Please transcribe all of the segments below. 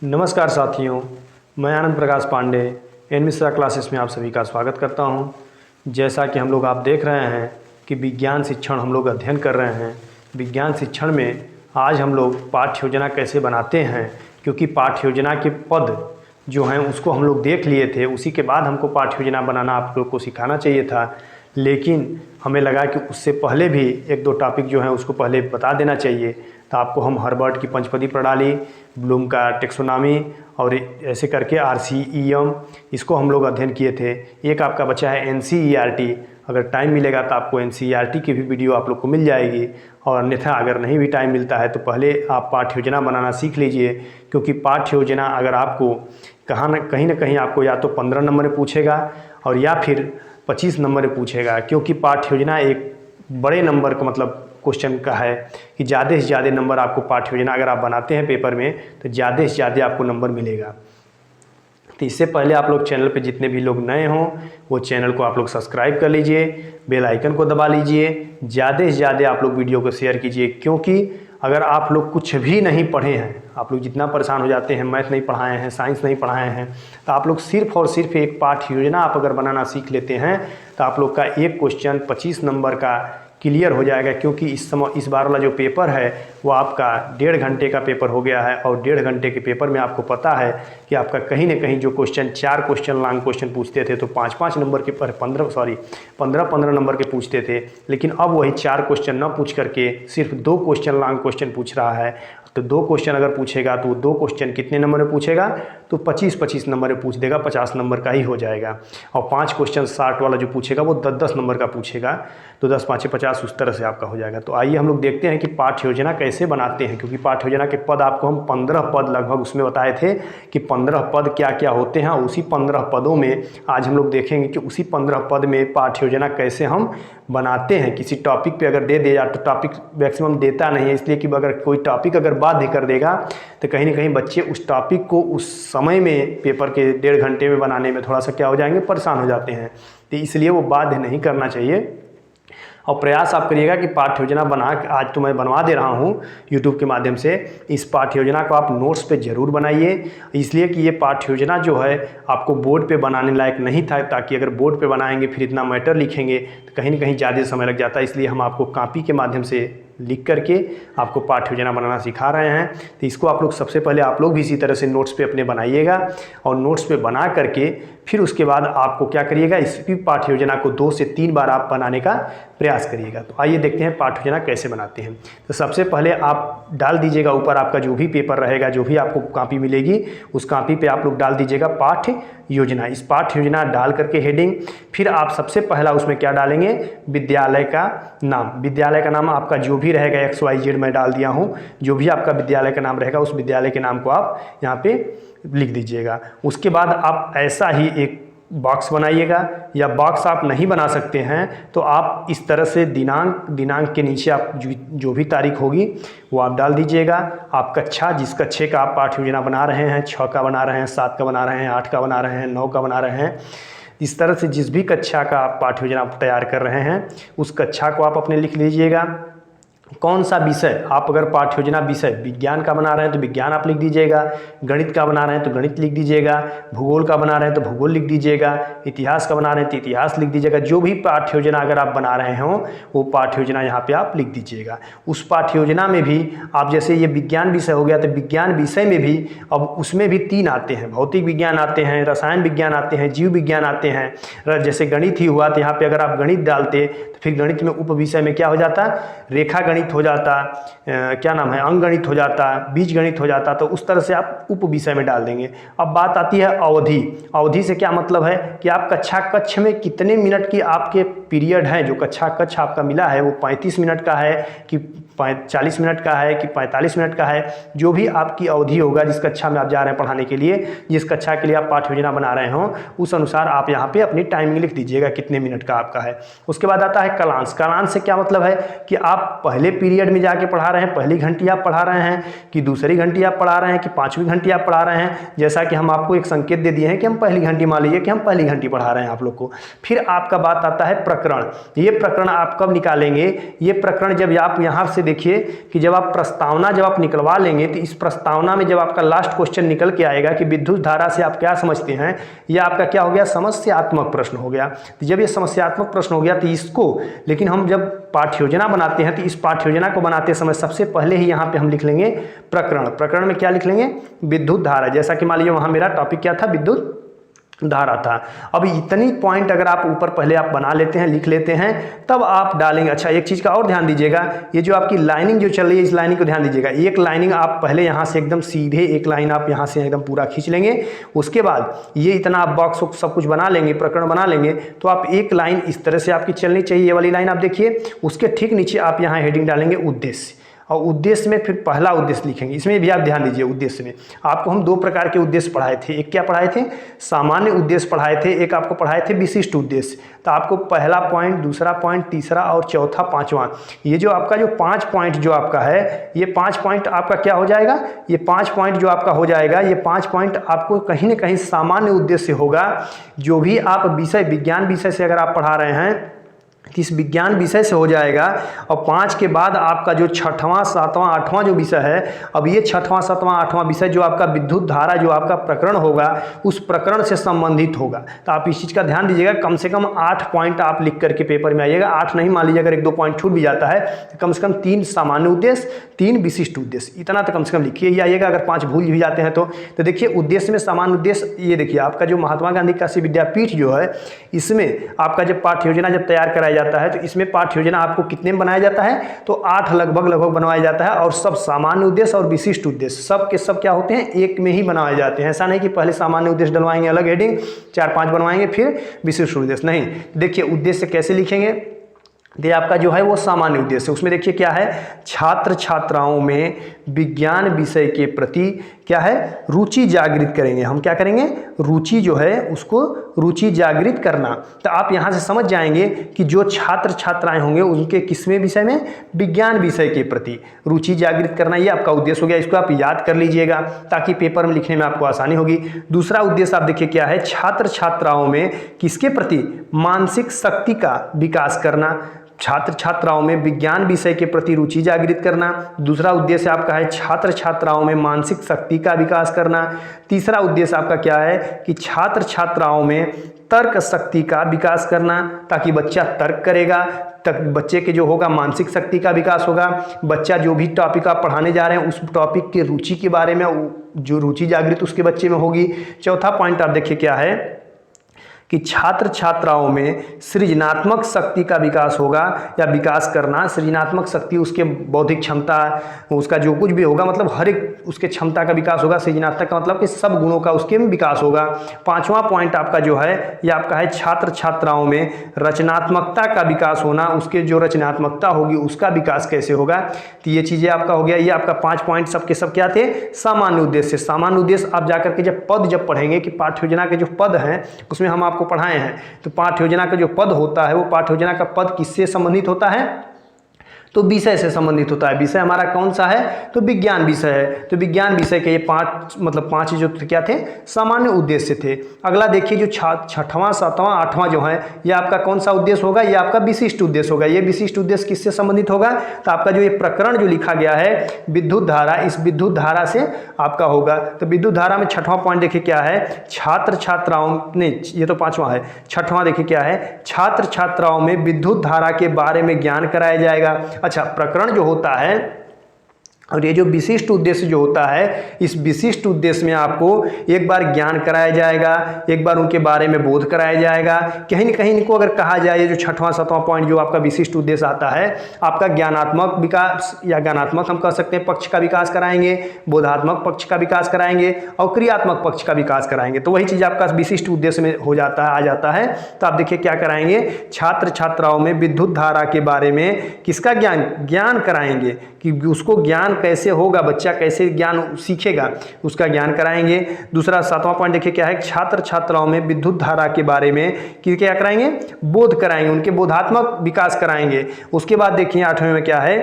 नमस्कार साथियों, मैं आनंद प्रकाश पांडे एन मिश्रा क्लासेस में आप सभी का स्वागत करता हूं। जैसा कि हम लोग आप देख रहे हैं कि विज्ञान शिक्षण हम लोग अध्ययन कर रहे हैं। विज्ञान शिक्षण में आज हम लोग पाठ्य योजना कैसे बनाते हैं, क्योंकि पाठ्य योजना के पद जो हैं उसको हम लोग देख लिए थे, उसी के बाद हमको पाठ्य योजना बनाना आप लोग को सिखाना चाहिए था। लेकिन हमें लगा कि उससे पहले भी एक दो टॉपिक जो हैं उसको पहले बता देना चाहिए। तो आपको हम हर्बर्ट की पंचपदी प्रणाली, ब्लूम का टेक्सोनॉमी और ऐसे करके RCEM इसको हम लोग अध्ययन किए थे। एक आपका बचा है NCERT। अगर टाइम मिलेगा तो आपको NCERT की भी वीडियो आप लोग को मिल जाएगी, और अन्यथा अगर नहीं भी टाइम मिलता है तो पहले आप पाठ्य योजना बनाना सीख लीजिए। क्योंकि पाठ्य योजना अगर आपको कहीं ना कहीं आपको या तो 15 नंबर में पूछेगा और या फिर 25 नंबर में पूछेगा। क्योंकि पाठ्य योजना एक बड़े नंबर का मतलब क्वेश्चन का है कि ज़्यादा से ज़्यादा नंबर आपको पाठ्य योजना अगर आप बनाते हैं पेपर में तो ज़्यादा से ज़्यादा आपको नंबर मिलेगा। तो इससे पहले आप लोग चैनल पे जितने भी लोग नए हों वो चैनल को आप लोग सब्सक्राइब कर लीजिए, बेल आइकन को दबा लीजिए, ज़्यादा से ज़्यादा आप लोग वीडियो को शेयर कीजिए। क्योंकि अगर आप लोग कुछ भी नहीं पढ़े हैं, आप लोग जितना परेशान हो जाते हैं, मैथ नहीं पढ़ाए हैं, साइंस नहीं पढ़ाए हैं, तो आप लोग सिर्फ और सिर्फ एक पाठ्य योजना आप अगर बनाना सीख लेते हैं तो आप लोग का एक क्वेश्चन 25 नंबर का क्लियर हो जाएगा। क्योंकि इस बार वाला जो पेपर है वो आपका 1.5 घंटे का पेपर हो गया है, और 1.5 घंटे के पेपर में आपको पता है कि आपका कहीं ना कहीं जो क्वेश्चन 4 क्वेश्चन लॉन्ग क्वेश्चन पूछते थे तो 5-5 नंबर के 15 नंबर के पूछते थे। लेकिन अब वही 4 क्वेश्चन न पूछ करके सिर्फ 2 क्वेश्चन लॉन्ग क्वेश्चन पूछ रहा है। तो 2 क्वेश्चन अगर पूछेगा तो वो 2 क्वेश्चन कितने नंबर में पूछेगा, तो 25-25 नंबर में पूछ देगा, 50 नंबर का ही हो जाएगा। और 5 क्वेश्चन 60 वाला जो पूछेगा वो 10-10 नंबर का पूछेगा, तो 10-5 50 उस तरह से आपका हो जाएगा। तो आइए हम लोग देखते हैं कि पाठ्य योजना कैसे बनाते हैं। क्योंकि पाठ्य योजना के पद आपको हम 15 पद लगभग उसमें बताए थे कि 15 पद क्या क्या होते हैं। उसी 15 पदों में आज हम लोग देखेंगे कि उसी 15 पद में पाठ्य योजना कैसे हम बनाते हैं। किसी टॉपिक पे अगर दे दिया तो टॉपिक मैक्सिमम देता नहीं है, इसलिए कि अगर कोई टॉपिक अगर बाध्य कर देगा तो कहीं ना कहीं बच्चे उस टॉपिक को उस समय में पेपर के 1.5 घंटे में बनाने में थोड़ा सा क्या हो जाएंगे, परेशान हो जाते हैं। तो इसलिए वो बाध्य नहीं करना चाहिए। और प्रयास आप करिएगा कि पाठ्य योजना बना के, आज तो मैं बनवा दे रहा हूँ YouTube के माध्यम से, इस पाठ्य योजना को आप नोट्स पे ज़रूर बनाइए। इसलिए कि ये पाठ्य योजना जो है आपको बोर्ड पे बनाने लायक नहीं था, ताकि अगर बोर्ड पे बनाएंगे फिर इतना मैटर लिखेंगे तो कहीं ना कहीं ज़्यादा समय लग जाता है। इसलिए हम आपको कॉपी के माध्यम से लिख करके आपको पाठ्य योजना बनाना सिखा रहे हैं। तो इसको आप लोग सबसे पहले आप लोग भी इसी तरह से नोट्स पे अपने बनाइएगा, और नोट्स पे बना करके फिर उसके बाद आपको क्या करिएगा, इस पाठ्य योजना को 2 से 3 बार आप बनाने का प्रयास करिएगा। तो आइए देखते हैं पाठ्य योजना कैसे बनाते हैं। तो सबसे पहले आप डाल दीजिएगा ऊपर आपका जो भी पेपर रहेगा, जो भी आपको कॉपी मिलेगी उस कॉपी पे आप लोग डाल दीजिएगा पाठ्य योजना। इस पाठ्य योजना डाल करके हेडिंग, फिर आप सबसे पहला उसमें क्या डालेंगे, विद्यालय का नाम। विद्यालय का नाम आपका जो भी रहेगा, XYZ मैं डाल दिया हूँ, जो भी आपका विद्यालय का नाम रहेगा उस विद्यालय के नाम को आप यहाँ पे लिख दीजिएगा। उसके बाद आप ऐसा ही एक बॉक्स बनाइएगा, या बॉक्स आप नहीं बना सकते हैं तो आप इस तरह से दिनांक के नीचे आप जो भी तारीख होगी वो आप डाल दीजिएगा। आप कक्षा, जिस कक्षे का आप पाठ्य योजना बना रहे हैं, 6 का बना रहे हैं, 7 का बना रहे हैं, 8 का बना रहे हैं, 9 का बना रहे हैं, इस तरह से जिस भी कक्षा का आप पाठ्य योजना तैयार कर रहे हैं उस कक्षा को आप अपने लिख लीजिएगा। कौन सा विषय, आप अगर पाठ्य योजना विषय विज्ञान का बना रहे हैं तो विज्ञान आप लिख दीजिएगा, गणित का बना रहे हैं तो गणित लिख दीजिएगा, भूगोल का बना रहे हैं तो भूगोल लिख दीजिएगा, इतिहास का बना रहे हैं तो इतिहास लिख दीजिएगा। जो भी पाठ्य योजना अगर आप बना रहे हों वो पाठ्य योजना यहाँ पे आप लिख दीजिएगा। उस पाठ्य योजना में भी आप, जैसे ये विज्ञान विषय हो गया तो विज्ञान विषय में भी अब उसमें भी 3 आते हैं, भौतिक विज्ञान आते हैं, रसायन विज्ञान आते हैं, जीव विज्ञान आते हैं। जैसे गणित ही हुआ तो यहाँ पे अगर आप गणित डालते तो फिर गणित में उप विषय में क्या हो जाता, रेखा गणित हो जाता, क्या नाम है, अंकगणित हो जाता, बीज गणित हो जाता। तो उस तरह से आप उप विषय में डाल देंगे। अब बात आती है अवधि। अवधि से क्या मतलब है कि आप कक्ष में कितने मिनट की आपके पीरियड है, जो कक्ष आपका मिला है वो 35 मिनट का है कि 40 मिनट का है कि 45 मिनट का है। जो भी आपकी अवधि होगा, जिस कक्षा में आप जा रहे हैं पढ़ाने के लिए, जिस कक्षा के लिए आप पाठ्य योजना बना रहे हो, उस अनुसार आप यहाँ पे अपनी टाइमिंग लिख दीजिएगा कितने मिनट का आपका है। उसके बाद आता है कालांश। कालांश से क्या मतलब है कि आप पहले पहले पीरियड में जाके पढ़ा रहे हैं, पहली घंटी आप पढ़ा रहे हैं कि दूसरी घंटी आप पढ़ा रहे हैं कि पाँचवीं घंटी आप पढ़ा रहे हैं। जैसा कि हम आपको एक संकेत दे दिए हैं कि हम पहली घंटी, मान लीजिए कि हम पहली घंटी पढ़ा रहे हैं आप लोग को। फिर आपका बात आता है प्रकरण। ये प्रकरण आप कब निकालेंगे? ये प्रकरण जब आप यहाँ से देखिए कि जब आप प्रस्तावना जब आप निकलवा लेंगे तो इस प्रस्तावना में जब आपका लास्ट क्वेश्चन निकल के आएगा कि विद्युत धारा से आप क्या समझते हैं, यह आपका क्या हो गया? समस्यात्मक प्रश्न हो गया। तो जब ये समस्यात्मक प्रश्न हो गया तो इसको, लेकिन हम जब पाठ्य योजना बनाते हैं तो इस पाठ्य योजना को बनाते समय सबसे पहले ही यहाँ पे हम लिख लेंगे प्रकरण। प्रकरण में क्या लिख लेंगे? विद्युत धारा। जैसा कि मान लीजिए वहाँ मेरा टॉपिक क्या था? विद्युत धारा था। अब इतनी पॉइंट अगर आप ऊपर पहले आप बना लेते हैं, लिख लेते हैं, तब आप डालेंगे। अच्छा, एक चीज़ का और ध्यान दीजिएगा, ये जो आपकी लाइनिंग जो चल रही है, इस लाइनिंग को ध्यान दीजिएगा। एक लाइनिंग आप पहले यहाँ से एकदम सीधे एक लाइन आप यहाँ से एकदम पूरा खींच लेंगे। उसके बाद ये इतना आप बॉक्स सब कुछ बना लेंगे, प्रकरण बना लेंगे, तो आप एक लाइन इस तरह से आपकी चलनी चाहिए। ये वाली लाइन आप देखिए, उसके ठीक नीचे आप यहाँ हेडिंग डालेंगे उद्देश्य, और उद्देश्य में फिर पहला उद्देश्य लिखेंगे। इसमें भी आप ध्यान दीजिए, उद्देश्य में आपको हम दो प्रकार के उद्देश्य पढ़ाए थे। एक क्या पढ़ाए थे? सामान्य उद्देश्य पढ़ाए थे। एक आपको पढ़ाए थे विशिष्ट उद्देश्य। तो आपको पहला पॉइंट, दूसरा पॉइंट, तीसरा और चौथा, पांचवा, ये जो आपका जो 5 पॉइंट जो आपका है, ये 5 पॉइंट आपका क्या हो जाएगा? ये 5 पॉइंट जो आपका हो जाएगा, ये 5 पॉइंट आपको कहीं ना कहीं सामान्य उद्देश्य होगा। जो भी आप विषय, विज्ञान विषय से अगर आप पढ़ा रहे हैं, इस विज्ञान विषय से हो जाएगा। और 5 के बाद आपका जो छठवां, सातवां, आठवां जो विषय है, अब ये छठवां, सातवां, आठवां विषय जो आपका विद्युत धारा जो आपका प्रकरण होगा, उस प्रकरण से संबंधित होगा। तो आप इस चीज़ का ध्यान दीजिएगा। कम से कम 8 पॉइंट आप लिख करके पेपर में आइएगा। 8 नहीं, मान लीजिए अगर 1-2 पॉइंट छूट भी जाता है तो कम से कम 3 सामान्य उद्देश्य, 3 विशिष्ट उद्देश्य, इतना तो कम से कम लिखिए ही आइएगा। अगर 5 भूल भी जाते हैं तो देखिए उद्देश्य में सामान्य उद्देश्य, ये देखिए आपका जो महात्मा गांधी काशी विद्यापीठ जो है, इसमें आपका जब पाठ्य योजना जब तैयार कराया जाता है तो इसमें पाठ्य योजना आपको कितने में बनाया जाता है? तो 8 लगभग बनवाया जाता है। और सब सामान्य उद्देश्य और विशिष्ट उद्देश्य सब के सब क्या होते हैं? एक में ही बनाए जाते हैं। ऐसा नहीं कि पहले सामान्य उद्देश्य डलवाएंगे अलग हेडिंग, 4-5 बनवाएंगे, फिर विशिष्ट उद्देश्य। नहीं, देखिए उद्देश्य कैसे लिखेंगे? ये आपका जो है वो सामान्य उद्देश्य, उसमें देखिए क्या है? छात्र छात्राओं में विज्ञान विषय के प्रति क्या है? रुचि जागृत करेंगे। हम क्या करेंगे? रुचि जो है उसको रुचि जागृत करना। तो आप यहाँ से समझ जाएंगे कि जो छात्र छात्राएं होंगे उनके किसमें विषय में? विज्ञान विषय के प्रति रुचि जागृत करना, ये आपका उद्देश्य हो गया। इसको आप याद कर लीजिएगा ताकि पेपर में लिखने में आपको आसानी होगी। दूसरा उद्देश्य आप देखिए क्या है? छात्र छात्राओं में किसके प्रति? मानसिक शक्ति का विकास करना। छात्र छात्राओं में विज्ञान विषय के प्रति रुचि जागृत करना। दूसरा उद्देश्य आपका है छात्र छात्राओं में मानसिक शक्ति का विकास करना। तीसरा उद्देश्य आपका क्या है? कि छात्र छात्राओं में तर्क शक्ति का विकास करना, ताकि बच्चा तर्क करेगा, तक बच्चे के जो होगा मानसिक शक्ति का विकास होगा। बच्चा जो भी टॉपिक आप पढ़ाने जा रहे हैं उस टॉपिक के रुचि के बारे में जो रुचि जागृत उसके बच्चे में होगी। चौथा पॉइंट आप देखिए क्या है? कि छात्र छात्राओं में सृजनात्मक शक्ति का विकास होगा या विकास करना। सृजनात्मक शक्ति उसके बौद्धिक क्षमता, उसका जो कुछ भी होगा, मतलब हर एक उसके क्षमता का विकास होगा। सृजनात्मक का मतलब कि सब गुणों का उसके में विकास होगा। पांचवा पॉइंट आपका जो है ये आपका है छात्र छात्राओं में रचनात्मकता का विकास होना। उसके जो रचनात्मकता होगी उसका विकास कैसे होगा। तो ये चीज़ें आपका हो गया। ये आपका 5 पॉइंट सबके सब क्या थे? सामान्य उद्देश्य। सामान्य उद्देश्य आप जाकर के जब पद जब पढ़ेंगे कि पाठ्य योजना के जो पद हैं उसमें हम आपको पढ़ाए हैं, तो पाठ्य योजना का जो पद होता है वो पाठ्य योजना का पद किससे संबंधित होता है? तो विषय से संबंधित होता है। विषय हमारा कौन सा है? तो विज्ञान विषय है। तो विज्ञान विषय के ये 5 जो क्या थे? सामान्य उद्देश्य थे। अगला देखिए जो छठवां, सातवां, आठवां जो है ये आपका कौन सा उद्देश्य होगा? ये आपका विशिष्ट उद्देश्य होगा। ये विशिष्ट उद्देश्य किससे संबंधित होगा? तो आपका जो ये प्रकरण जो लिखा गया है विद्युत धारा, इस विद्युत धारा से आपका होगा। तो विद्युत धारा में छठवां पॉइंट देखिए क्या है? छात्र छात्राओं ने, ये तो 5वां है, छठवां देखिए क्या है? छात्र छात्राओं में विद्युत धारा के बारे में ज्ञान कराया जाएगा। अच्छा, प्रकरण जो होता है और ये जो विशिष्ट उद्देश्य जो होता है, इस विशिष्ट उद्देश्य में आपको एक बार ज्ञान कराया जाएगा, एक बार उनके बारे में बोध कराया जाएगा। कहीं न कहीं इनको अगर कहा जाए, ये जो छठवां सातवां पॉइंट जो आपका विशिष्ट उद्देश्य आता है, आपका ज्ञानात्मक विकास या ज्ञानात्मक हम कह सकते हैं पक्ष का विकास कराएंगे, बोधात्मक पक्ष का विकास कराएंगे और क्रियात्मक पक्ष का विकास कराएंगे। तो वही चीज़ आपका विशिष्ट उद्देश्य में हो जाता है, आ जाता है। तो आप देखिए क्या कराएंगे? छात्र छात्राओं में विद्युत धारा के बारे में किसका ज्ञान कराएंगे, कि उसको ज्ञान कैसे होगा, बच्चा कैसे ज्ञान सीखेगा, उसका ज्ञान कराएंगे। दूसरा 7वां पॉइंट देखिए क्या है? छात्र छात्राओं में विद्युत धारा के बारे में क्या कराएंगे? बोध कराएंगे, उनके बोधात्मक विकास कराएंगे। उसके बाद देखिए 8वें में क्या है?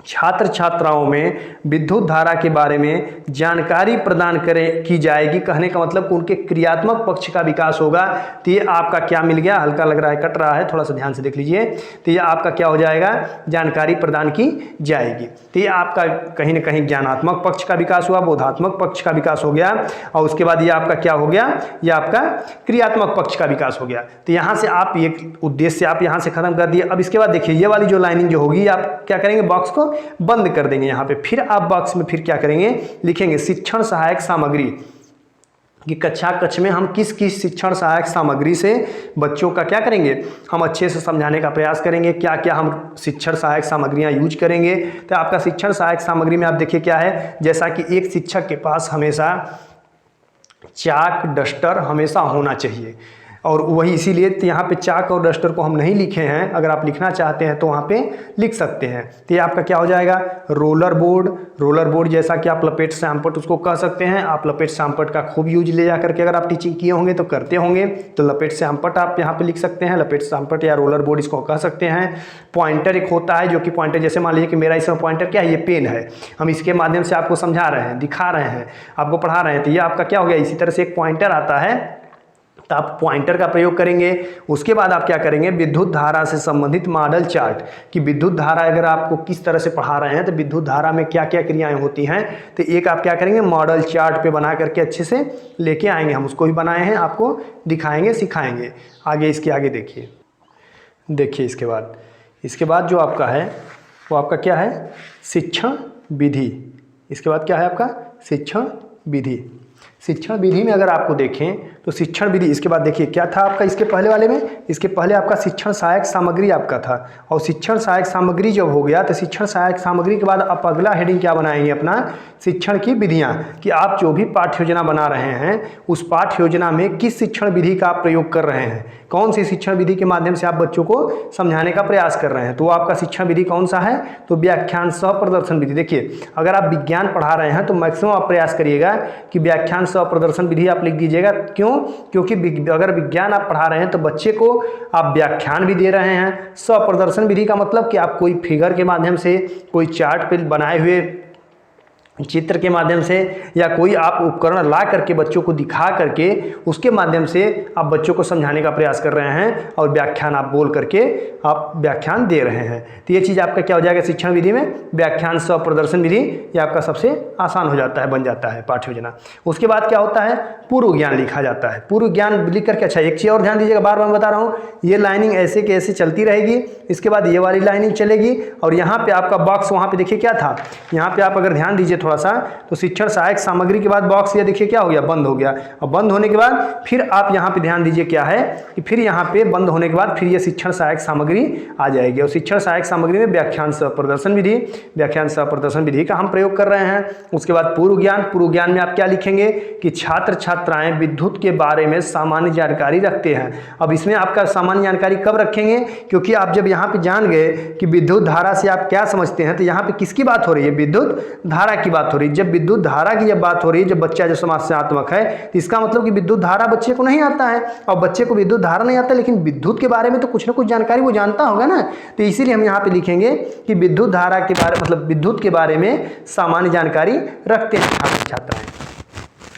छात्र छात्राओं में विद्युत धारा के बारे में जानकारी प्रदान की जाएगी। कहने का मतलब कि उनके क्रियात्मक पक्ष का विकास होगा। तो ये आपका क्या मिल गया, हल्का लग रहा है, कट रहा है, थोड़ा सा ध्यान से देख लीजिए। तो ये आपका क्या हो जाएगा, जानकारी प्रदान की जाएगी। तो ये आपका कहीं ना कहीं ज्ञानात्मक पक्ष का विकास हुआ, बोधात्मक पक्ष का विकास हो गया, और उसके बाद ये आपका क्या हो गया, ये आपका क्रियात्मक पक्ष का विकास हो गया। तो यहाँ से आप ये उद्देश्य आप यहाँ से खत्म कर दिए। अब इसके बाद देखिए ये वाली जो लाइनिंग जो होगी, आप क्या करेंगे, बॉक्स को बंद कर देंगे यहाँ पे। फिर आप बॉक्स में फिर क्या करेंगे, लिखेंगे शिक्षण सहायक सामग्री, कि कक्षा कक्ष में हम किस किस शिक्षण सहायक सामग्री से बच्चों का क्या करेंगे, हम अच्छे से समझाने का प्रयास करेंगे, क्या क्या हम शिक्षण सहायक सामग्रियां यूज करेंगे। तो आपका शिक्षण सहायक सामग्री में आप देखिए क्या है, जैसा कि एक शिक्षक के पास हमेशा चाक डस्टर हमेशा होना चाहिए, और वही इसीलिए तो यहाँ पे चाक और डस्टर को हम नहीं लिखे हैं। अगर आप लिखना चाहते हैं तो वहाँ पे लिख सकते हैं। तो ये आपका क्या हो जाएगा, रोलर बोर्ड। रोलर बोर्ड जैसा कि आप लपेट श्यामपट्ट उसको कह सकते हैं। आप लपेट श्यामपट्ट का खूब यूज ले जा करके अगर आप टीचिंग किए होंगे तो करते होंगे, तो लपेट श्यामपट्ट आप यहाँ पे लिख सकते हैं, लपेट श्यामपट्ट या रोलर बोर्ड इसको कह सकते हैं। पॉइंटर एक होता है, जो कि पॉइंटर जैसे मान लीजिए कि मेरा इसमें पॉइंटर क्या है, ये पेन है, हम इसके माध्यम से आपको समझा रहे हैं, दिखा रहे हैं, आपको पढ़ा रहे हैं। तो ये आपका क्या हो गया, इसी तरह से एक पॉइंटर आता है, तो आप पॉइंटर का प्रयोग करेंगे। उसके बाद आप क्या करेंगे, विद्युत धारा से संबंधित मॉडल चार्ट, कि विद्युत धारा अगर आपको किस तरह से पढ़ा रहे हैं तो विद्युत धारा में क्या क्या क्रियाएं होती हैं, तो एक आप क्या करेंगे, मॉडल चार्ट पे बना करके अच्छे से लेके आएंगे। हम उसको भी बनाए हैं, आपको दिखाएंगे, सिखाएंगे। आगे इसके आगे देखिए, इसके बाद जो आपका है वो आपका क्या है, शिक्षण विधि। इसके बाद क्या है आपका, शिक्षण विधि। शिक्षण विधि में अगर आपको देखें तो शिक्षण विधि, इसके बाद देखिए क्या था आपका, इसके पहले वाले में, इसके पहले आपका शिक्षण सहायक सामग्री आपका था। और शिक्षण सहायक सामग्री जब हो गया तो शिक्षण सहायक सामग्री के बाद आप अगला हेडिंग क्या बनाएंगे अपना, शिक्षण की विधियां, कि आप जो भी पाठ्य योजना बना रहे हैं उस पाठ्य योजना में किस शिक्षण विधि का आप प्रयोग कर रहे हैं, कौन सी शिक्षण विधि के माध्यम से आप बच्चों को समझाने का प्रयास कर रहे हैं। तो आपका शिक्षण विधि कौन सा है, तो व्याख्यान सह प्रदर्शन विधि। देखिए अगर आप विज्ञान पढ़ा रहे हैं तो मैक्सिमम आप प्रयास करिएगा कि व्याख्यान सह प्रदर्शन विधि आप लिख दीजिएगा। क्यों, क्योंकि अगर विज्ञान आप पढ़ा रहे हैं तो बच्चे को आप व्याख्यान भी दे रहे हैं। सह प्रदर्शन विधि का मतलब कि आप कोई फिगर के माध्यम से, कोई चार्ट पे बनाए हुए चित्र के माध्यम से, या कोई आप उपकरण ला करके बच्चों को दिखा करके उसके माध्यम से आप बच्चों को समझाने का प्रयास कर रहे हैं, और व्याख्यान आप बोल करके आप व्याख्यान दे रहे हैं। तो ये चीज़ आपका क्या हो जाएगा, शिक्षण विधि में व्याख्यान सह प्रदर्शन विधि, ये आपका सबसे आसान हो जाता है, बन जाता है पाठ्य योजना। उसके बाद क्या होता है, पूर्व ज्ञान लिखा जाता है। पूर्व ज्ञान लिख करके, अच्छा एक चीज़ और ध्यान दीजिएगा, बार बार बता रहा हूँ, ये लाइनिंग ऐसे के ऐसे चलती रहेगी। इसके बाद ये वाली लाइनिंग चलेगी, और यहाँ पे आपका बॉक्स, वहाँ पे देखिए क्या था, यहाँ पे आप अगर ध्यान दीजिए थोड़ा सा, तो शिक्षण सहायक सामग्री के बाद बॉक्स ये देखिए क्या हो गया, बंद हो गया। और बंद होने के बाद फिर आप यहाँ पे ध्यान दीजिए क्या है, कि फिर यहाँ पे बंद होने के बाद फिर ये शिक्षण सहायक सामग्री आ जाएगी। और शिक्षण सहायक सामग्री में व्याख्यान सह प्रदर्शन विधि, व्याख्यान सह प्रदर्शन विधि का हम प्रयोग कर रहे हैं। उसके बाद पूर्व ज्ञान, पूर्व ज्ञान में आप क्या लिखेंगे, कि छात्र छात्राएं विद्युत के बारे में सामान्य जानकारी रखते हैं। अब इसमें आपका सामान्य जानकारी कब रखेंगे, क्योंकि आप जब यहाँ पे जान गए कि विद्युत धारा से आप क्या समझते हैं, तो यहाँ पे किसकी बात हो रही है, विद्युत धारा की बात हो रही है। जब विद्युत धारा की जब बात हो रही है, जब बच्चा जो समस्यात्मक है, तो इसका मतलब कि विद्युत धारा बच्चे को नहीं आता है, और बच्चे को विद्युत धारा नहीं आता, लेकिन विद्युत के बारे में तो कुछ ना कुछ जानकारी वो जानता होगा ना। तो इसीलिए हम यहाँ पे लिखेंगे कि विद्युत धारा के बारे, मतलब विद्युत के बारे में सामान्य जानकारी रखते हैं छात्र छात्राएं।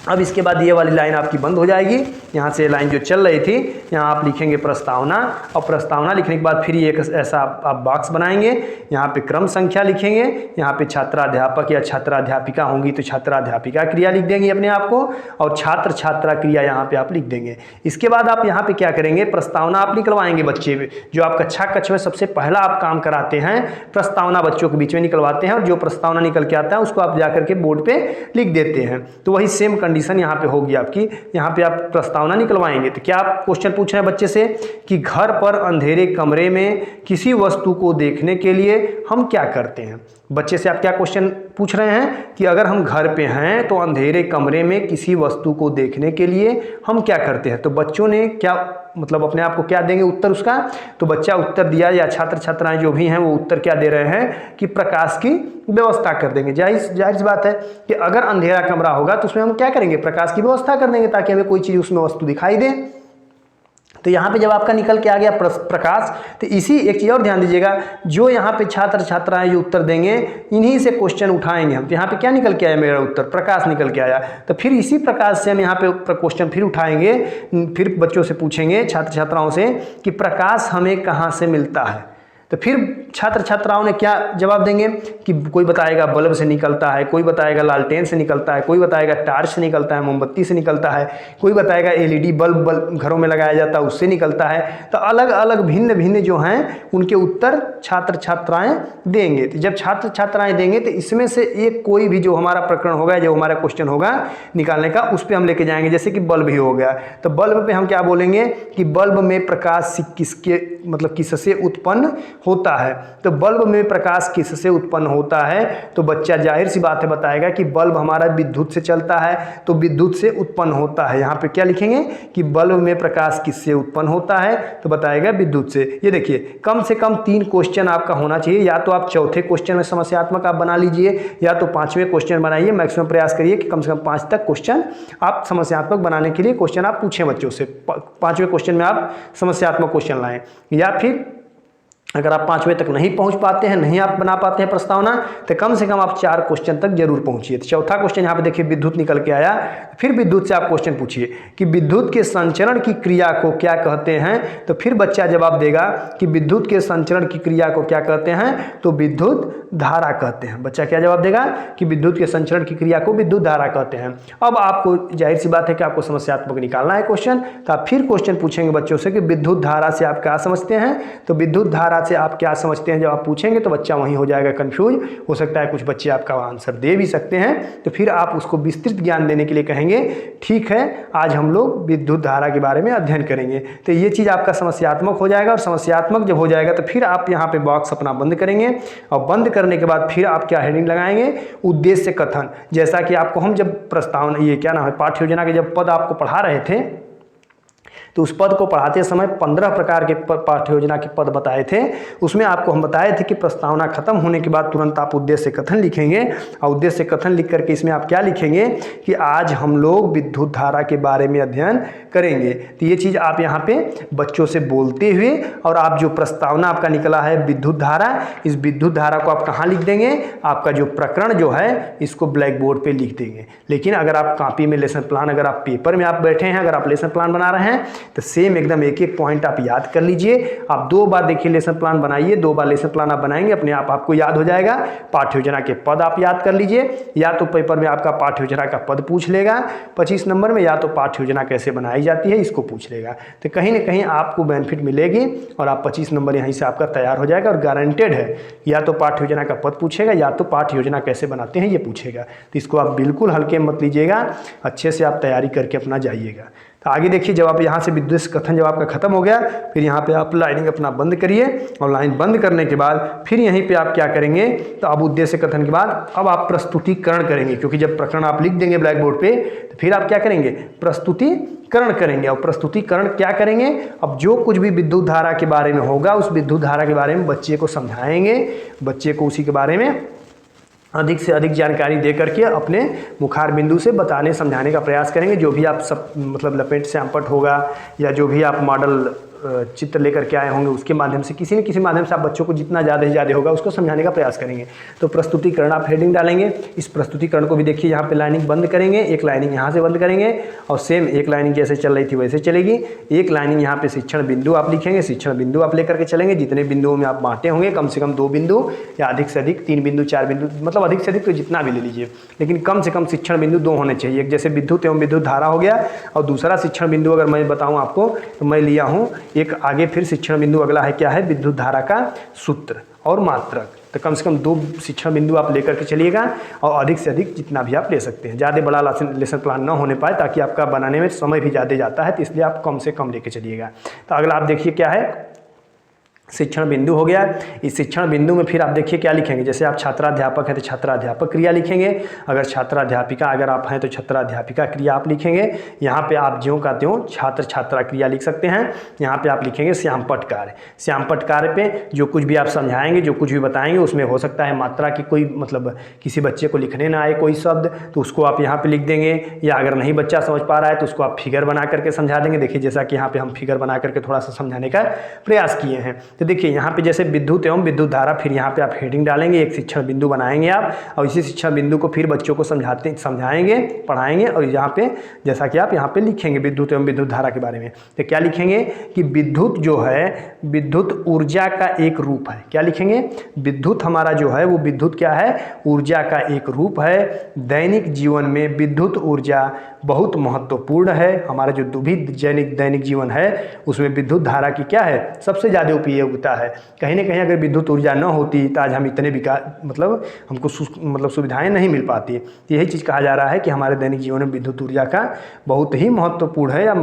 अब इसके बाद ये वाली लाइन आपकी बंद हो जाएगी। यहाँ से लाइन जो चल रही थी, यहाँ आप लिखेंगे प्रस्तावना, और प्रस्तावना लिखने के बाद फिर एक ऐसा आप बॉक्स बनाएंगे, यहाँ पे क्रम संख्या लिखेंगे, यहाँ पे छात्राध्यापक या छात्राध्यापिका होंगी तो छात्राध्यापिका क्रिया लिख देंगे अपने आप को, और छात्र छात्रा क्रिया यहाँ पे आप लिख देंगे। इसके बाद आप यहाँ पे क्या करेंगे, प्रस्तावना आप निकलवाएंगे। बच्चे जो आप कक्षा कक्ष में सबसे पहला आप काम कराते हैं, प्रस्तावना बच्चों के बीच में निकलवाते हैं, और जो प्रस्तावना निकल के आता है उसको आप जाकर के बोर्ड पे लिख देते हैं। तो वही सेम कंडीशन यहाँ पे होगी आपकी। यहाँ पे आप प्रस्तावना निकलवाएंगे तो क्या आप क्वेश्चन पूछ रहे हैं बच्चे से, कि घर पर अंधेरे कमरे में किसी वस्तु को देखने के लिए हम क्या करते हैं। बच्चे से आप क्या क्वेश्चन पूछ रहे हैं, कि अगर हम घर पे हैं तो अंधेरे कमरे में किसी वस्तु को देखने के लिए हम क्या करते हैं। तो बच्चों ने क्या मतलब अपने आप को क्या देंगे उत्तर उसका, तो बच्चा उत्तर दिया, या छात्र छात्राएं जो भी हैं वो उत्तर क्या दे रहे हैं, कि प्रकाश की व्यवस्था कर देंगे। जाहिर बात है कि अगर अंधेरा कमरा होगा तो उसमें हम क्या करेंगे, प्रकाश की व्यवस्था कर देंगे, ताकि हमें कोई चीज़ उसमें वस्तु दिखाई दे। तो यहाँ पे जब आपका निकल के आ गया प्रकाश, तो इसी एक चीज़ और ध्यान दीजिएगा, जो यहाँ पे छात्र छात्राएं जो उत्तर देंगे इन्हीं से क्वेश्चन उठाएंगे हम। तो यहाँ पे क्या निकल के आया, मेरा उत्तर प्रकाश निकल के आया। तो फिर इसी प्रकाश से हम यहाँ पे क्वेश्चन फिर उठाएंगे, फिर बच्चों से पूछेंगे, छात्र छात्राओं से, कि प्रकाश हमें कहाँ से मिलता है। तो फिर छात्र छात्राओं ने क्या जवाब देंगे कि कोई बताएगा बल्ब से निकलता है, कोई बताएगा लालटेन से निकलता है, कोई बताएगा टार्च से निकलता है, मोमबत्ती से निकलता है, कोई बताएगा एलईडी बल्ब घरों में लगाया जाता है उससे निकलता है। तो अलग अलग भिन्न भिन्न जो हैं उनके उत्तर छात्र छात्राएं देंगे। तो जब छात्र छात्राएं देंगे तो इसमें से एक कोई भी जो हमारा प्रकरण होगा, जो हमारा क्वेश्चन होगा निकालने का, उस पर हम लेके जाएंगे। जैसे कि बल्ब ही हो गया, तो बल्ब पे हम क्या बोलेंगे कि बल्ब में प्रकाश किसके मतलब किससे उत्पन्न होता है। तो बल्ब में प्रकाश किससे उत्पन्न होता है, तो बच्चा जाहिर सी बात है बताएगा कि बल्ब हमारा विद्युत से चलता है, तो विद्युत से उत्पन्न होता है। यहाँ पे क्या लिखेंगे कि बल्ब में प्रकाश किससे उत्पन्न होता है, तो बताएगा विद्युत से। ये देखिए, कम से कम 3 क्वेश्चन आपका होना चाहिए। या तो आप चौथे क्वेश्चन में समस्यात्मक आप बना लीजिए, या तो 5वें क्वेश्चन बनाइए। मैक्सिमम प्रयास करिए कि कम से कम 5 तक क्वेश्चन आप समस्यात्मक बनाने के लिए क्वेश्चन आप पूछें बच्चों से। 5वें क्वेश्चन में आप समस्यात्मक क्वेश्चन लाएं। या फिर अगर आप 5वें तक नहीं पहुंच पाते हैं, नहीं आप बना पाते हैं प्रस्तावना, तो कम से कम आप 4 क्वेश्चन तक जरूर पहुंचिए। तो चौथा क्वेश्चन यहाँ पे देखिए विद्युत निकल के आया। फिर विद्युत से आप क्वेश्चन पूछिए कि विद्युत के संचरण की क्रिया को क्या कहते हैं। तो फिर बच्चा जवाब देगा कि विद्युत के संचरण की क्रिया को क्या कहते हैं, तो विद्युत धारा कहते हैं। बच्चा क्या जवाब देगा कि विद्युत के संचरण की क्रिया को विद्युत धारा कहते हैं। अब आपको जाहिर सी बात है कि आपको समस्यात्मक निकालना है क्वेश्चन, तो आप फिर क्वेश्चन पूछेंगे बच्चों से कि विद्युत धारा से आप क्या समझते हैं। तो विद्युत धारा से आप क्या समझते हैं जब आप पूछेंगे तो बच्चा वहीं हो जाएगा कंफ्यूज। हो सकता है कुछ बच्चे आपका आंसर दे भी सकते हैं, तो फिर आप उसको विस्तृत ज्ञान देने के लिए कहेंगे ठीक है आज हम लोग विद्युत धारा के बारे में अध्ययन करेंगे। तो ये चीज़ आपका समस्यात्मक हो जाएगा, और समस्यात्मक जब हो जाएगा तो फिर आप यहाँ पे बॉक्स अपना बंद करेंगे, और बंद करने के बाद फिर आप क्या हेडिंग लगाएंगे, उद्देश्य कथन। जैसा कि आपको हम जब प्रस्तावना ये क्या नाम है पाठ्य योजना के जब पद आपको पढ़ा रहे थे, तो उस पद को पढ़ाते समय 15 प्रकार के पाठ्य योजना के पद बताए थे। उसमें आपको हम बताए थे कि प्रस्तावना खत्म होने के बाद तुरंत आप उद्देश्य कथन लिखेंगे, और उद्देश्य कथन लिख करके इसमें आप क्या लिखेंगे कि आज हम लोग विद्युत धारा के बारे में अध्ययन करेंगे। तो ये चीज़ आप यहाँ पे बच्चों से बोलते हुए, और आप जो प्रस्तावना आपका निकला है विद्युत धारा, इस विद्युत धारा को आप कहाँ लिख देंगे, आपका जो प्रकरण जो है इसको ब्लैक बोर्ड पर लिख देंगे। लेकिन अगर आप कॉपी में लेसन प्लान, अगर आप पेपर में आप बैठे हैं, अगर आप लेसन प्लान बना रहे हैं, तो सेम एकदम एक एक पॉइंट आप याद कर लीजिए। आप 2 बार देखिए लेसन प्लान बनाइए, 2 बार लेसन प्लान आप बनाएंगे, अपने आप आपको याद हो जाएगा। पाठ्य योजना के पद आप याद कर लीजिए, या तो पेपर में आपका पाठ्य योजना का पद पूछ लेगा 25 नंबर में, या तो पाठ्य योजना कैसे बनाई जाती है इसको पूछ लेगा। तो कहीं ना कहीं आपको बेनिफिट मिलेगी, और आप 25 नंबर यहीं से आपका तैयार हो जाएगा। और गारंटेड है या तो पाठ्य योजना का पद पूछेगा, या तो पाठ्य योजना कैसे बनाते हैं ये पूछेगा। तो इसको आप बिल्कुल हल्के मत लीजिएगा, अच्छे से आप तैयारी करके अपना जाइएगा। तो आगे देखिए, जब आप यहाँ से विद्युत कथन जब आपका खत्म हो गया, फिर यहाँ पे आप लाइनिंग अपना बंद करिए, और लाइन बंद करने के बाद फिर यहीं पे आप क्या करेंगे, तो अब उद्देश्य कथन के बाद अब आप प्रस्तुतिकरण करेंगे। क्योंकि जब प्रकरण आप लिख देंगे ब्लैक बोर्ड पे, तो फिर आप क्या करेंगे, प्रस्तुतिकरण करेंगे। और प्रस्तुतिकरण क्या करेंगे, अब जो कुछ भी विद्युत धारा के बारे में होगा उस विद्युत धारा के बारे में बच्चे को समझाएंगे, बच्चे को उसी के बारे में अधिक से अधिक जानकारी दे करके अपने मुखार बिंदु से बताने समझाने का प्रयास करेंगे। जो भी आप सब मतलब लपेट सैंपट होगा, या जो भी आप मॉडल चित्र लेकर के आए होंगे उसके माध्यम से किसी न किसी माध्यम से आप बच्चों को जितना ज़्यादा से ज़्यादा होगा उसको समझाने का प्रयास करेंगे। तो प्रस्तुतिकरण आप हेडिंग डालेंगे। इस प्रस्तुतिकरण को भी देखिए, यहाँ पे लाइनिंग बंद करेंगे, एक लाइनिंग यहाँ से बंद करेंगे, और सेम एक लाइनिंग जैसे चल रही थी वैसे चलेगी। एक लाइनिंग यहाँ पे शिक्षण बिंदु आप लिखेंगे, शिक्षण बिंदु आप लेकर के चलेंगे। जितने बिंदुओं में आप बांटे होंगे, कम से कम 2 बिंदु या अधिक से अधिक 3 बिंदु 4 बिंदु, मतलब अधिक से अधिक तो जितना भी ले लीजिए, लेकिन कम से कम शिक्षण बिंदु 2 होने चाहिए। एक जैसे विद्युत एवं विद्युत धारा हो गया, और दूसरा शिक्षण बिंदु अगर मैं बताऊँ आपको तो मैं लिया हूँ एक आगे, फिर शिक्षण बिंदु अगला है क्या है, विद्युत धारा का सूत्र और मात्रक। तो कम से कम 2 शिक्षण बिंदु आप लेकर के चलिएगा, और अधिक से अधिक जितना भी आप ले सकते हैं। ज़्यादा बड़ा लेसन प्लान ना होने पाए, ताकि आपका बनाने में समय भी ज़्यादा जाता है, तो इसलिए आप कम से कम लेके चलिएगा। तो अगला आप देखिए क्या है, शिक्षण बिंदु हो गया। इस शिक्षण बिंदु में फिर आप देखिए क्या लिखेंगे, जैसे आप छात्राध्यापक हैं तो छात्राध्यापक क्रिया लिखेंगे, अगर छात्राध्यापिका अगर आप हैं तो छात्राध्यापिका क्रिया आप लिखेंगे। यहाँ पे आप ज्यों का त्यों छात्र छात्रा क्रिया लिख सकते हैं। यहाँ पे आप लिखेंगे श्यामपट्ट कार्य। श्यामपट्ट कार्य पे जो कुछ भी आप समझाएंगे, जो कुछ भी बताएंगे, उसमें हो सकता है मात्रा की कोई मतलब किसी बच्चे को लिखने ना आए कोई शब्द, तो उसको आप यहाँ पे लिख देंगे, या अगर नहीं बच्चा समझ पा रहा है तो उसको आप फिगर बना करके समझा देंगे। देखिए जैसा कि यहाँ पे हम फिगर बना करके थोड़ा सा समझाने का प्रयास किए हैं। तो देखिए यहाँ पे जैसे विद्युत एवं विद्युत धारा, फिर यहाँ पे आप हेडिंग डालेंगे, एक शिक्षण बिंदु बनाएंगे आप, और इसी शिक्षण बिंदु को फिर बच्चों को समझाएंगे, पढ़ाएंगे, और यहाँ पे जैसा कि आप यहाँ पे लिखेंगे विद्युत एवं विद्युत धारा के बारे में, तो क्या लिखेंगे कि विद्युत जो है विद्युत ऊर्जा का एक रूप है। क्या लिखेंगे, विद्युत हमारा जो है वो विद्युत क्या है, ऊर्जा का एक रूप है। दैनिक जीवन में विद्युत ऊर्जा बहुत महत्वपूर्ण है। हमारा जो भी दैनिक जीवन है उसमें विद्युत धारा की क्या है, सबसे ज़्यादा उपयोगिता है। कहीं ना कहीं अगर विद्युत ऊर्जा न होती तो आज हम इतने मतलब हमको सुविधाएं नहीं मिल पाती। तो यही चीज़ कहा जा रहा है कि हमारे दैनिक जीवन में विद्युत ऊर्जा का बहुत ही महत्वपूर्ण है या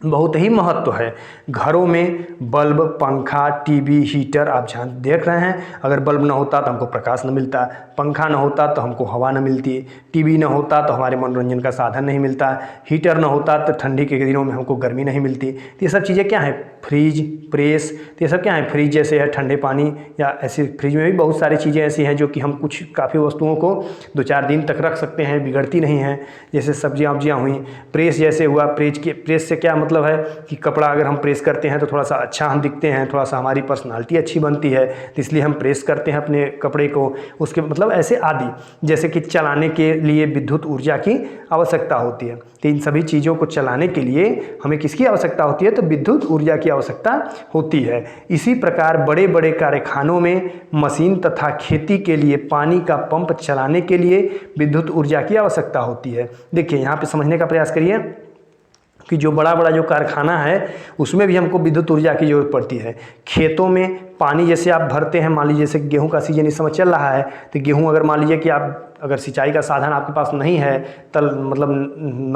बहुत ही महत्व है। घरों में बल्ब, पंखा, टीवी, हीटर आप देख रहे हैं, अगर बल्ब न होता तो हमको प्रकाश न मिलता, पंखा न होता तो हमको हवा न मिलती, टीवी न होता तो हमारे मनोरंजन का साधन नहीं मिलता, हीटर न होता तो ठंडी के दिनों में हमको गर्मी नहीं मिलती। तो ये सब चीज़ें क्या हैं, फ्रिज, प्रेस, तो ये सब क्या है, फ्रिज जैसे है ठंडे पानी, या ऐसे फ्रिज में भी बहुत सारी चीज़ें ऐसी हैं जो कि हम कुछ काफ़ी वस्तुओं को 2-4 दिन तक रख सकते हैं, बिगड़ती नहीं हैं। जैसे सब्जियाँ वब्जियाँ हुई, प्रेस जैसे हुआ, प्रेस से क्या मतलब है कि कपड़ा अगर हम प्रेस करते हैं तो थोड़ा सा अच्छा हम दिखते हैं, थोड़ा सा हमारी पर्सनालिटी अच्छी बनती है, तो इसलिए हम प्रेस करते हैं अपने कपड़े को, उसके मतलब ऐसे आदि। जैसे कि चलाने के लिए विद्युत ऊर्जा की आवश्यकता होती है, तो इन सभी चीज़ों को चलाने के लिए हमें किसकी आवश्यकता होती है, तो विद्युत ऊर्जा की आवश्यकता होती है। इसी प्रकार बड़े बड़े कारखानों में मशीन तथा खेती के लिए पानी का पंप चलाने के लिए विद्युत ऊर्जा की आवश्यकता होती है। देखिए यहाँ पे समझने का प्रयास करिए कि जो बड़ा बड़ा जो कारखाना है उसमें भी हमको विद्युत ऊर्जा की ज़रूरत पड़ती है। खेतों में पानी जैसे आप भरते हैं, मान लीजिए जैसे गेहूं का सीजन इस समय चल रहा है, तो गेहूं अगर मान लीजिए कि आप अगर सिंचाई का साधन आपके पास नहीं है, मतलब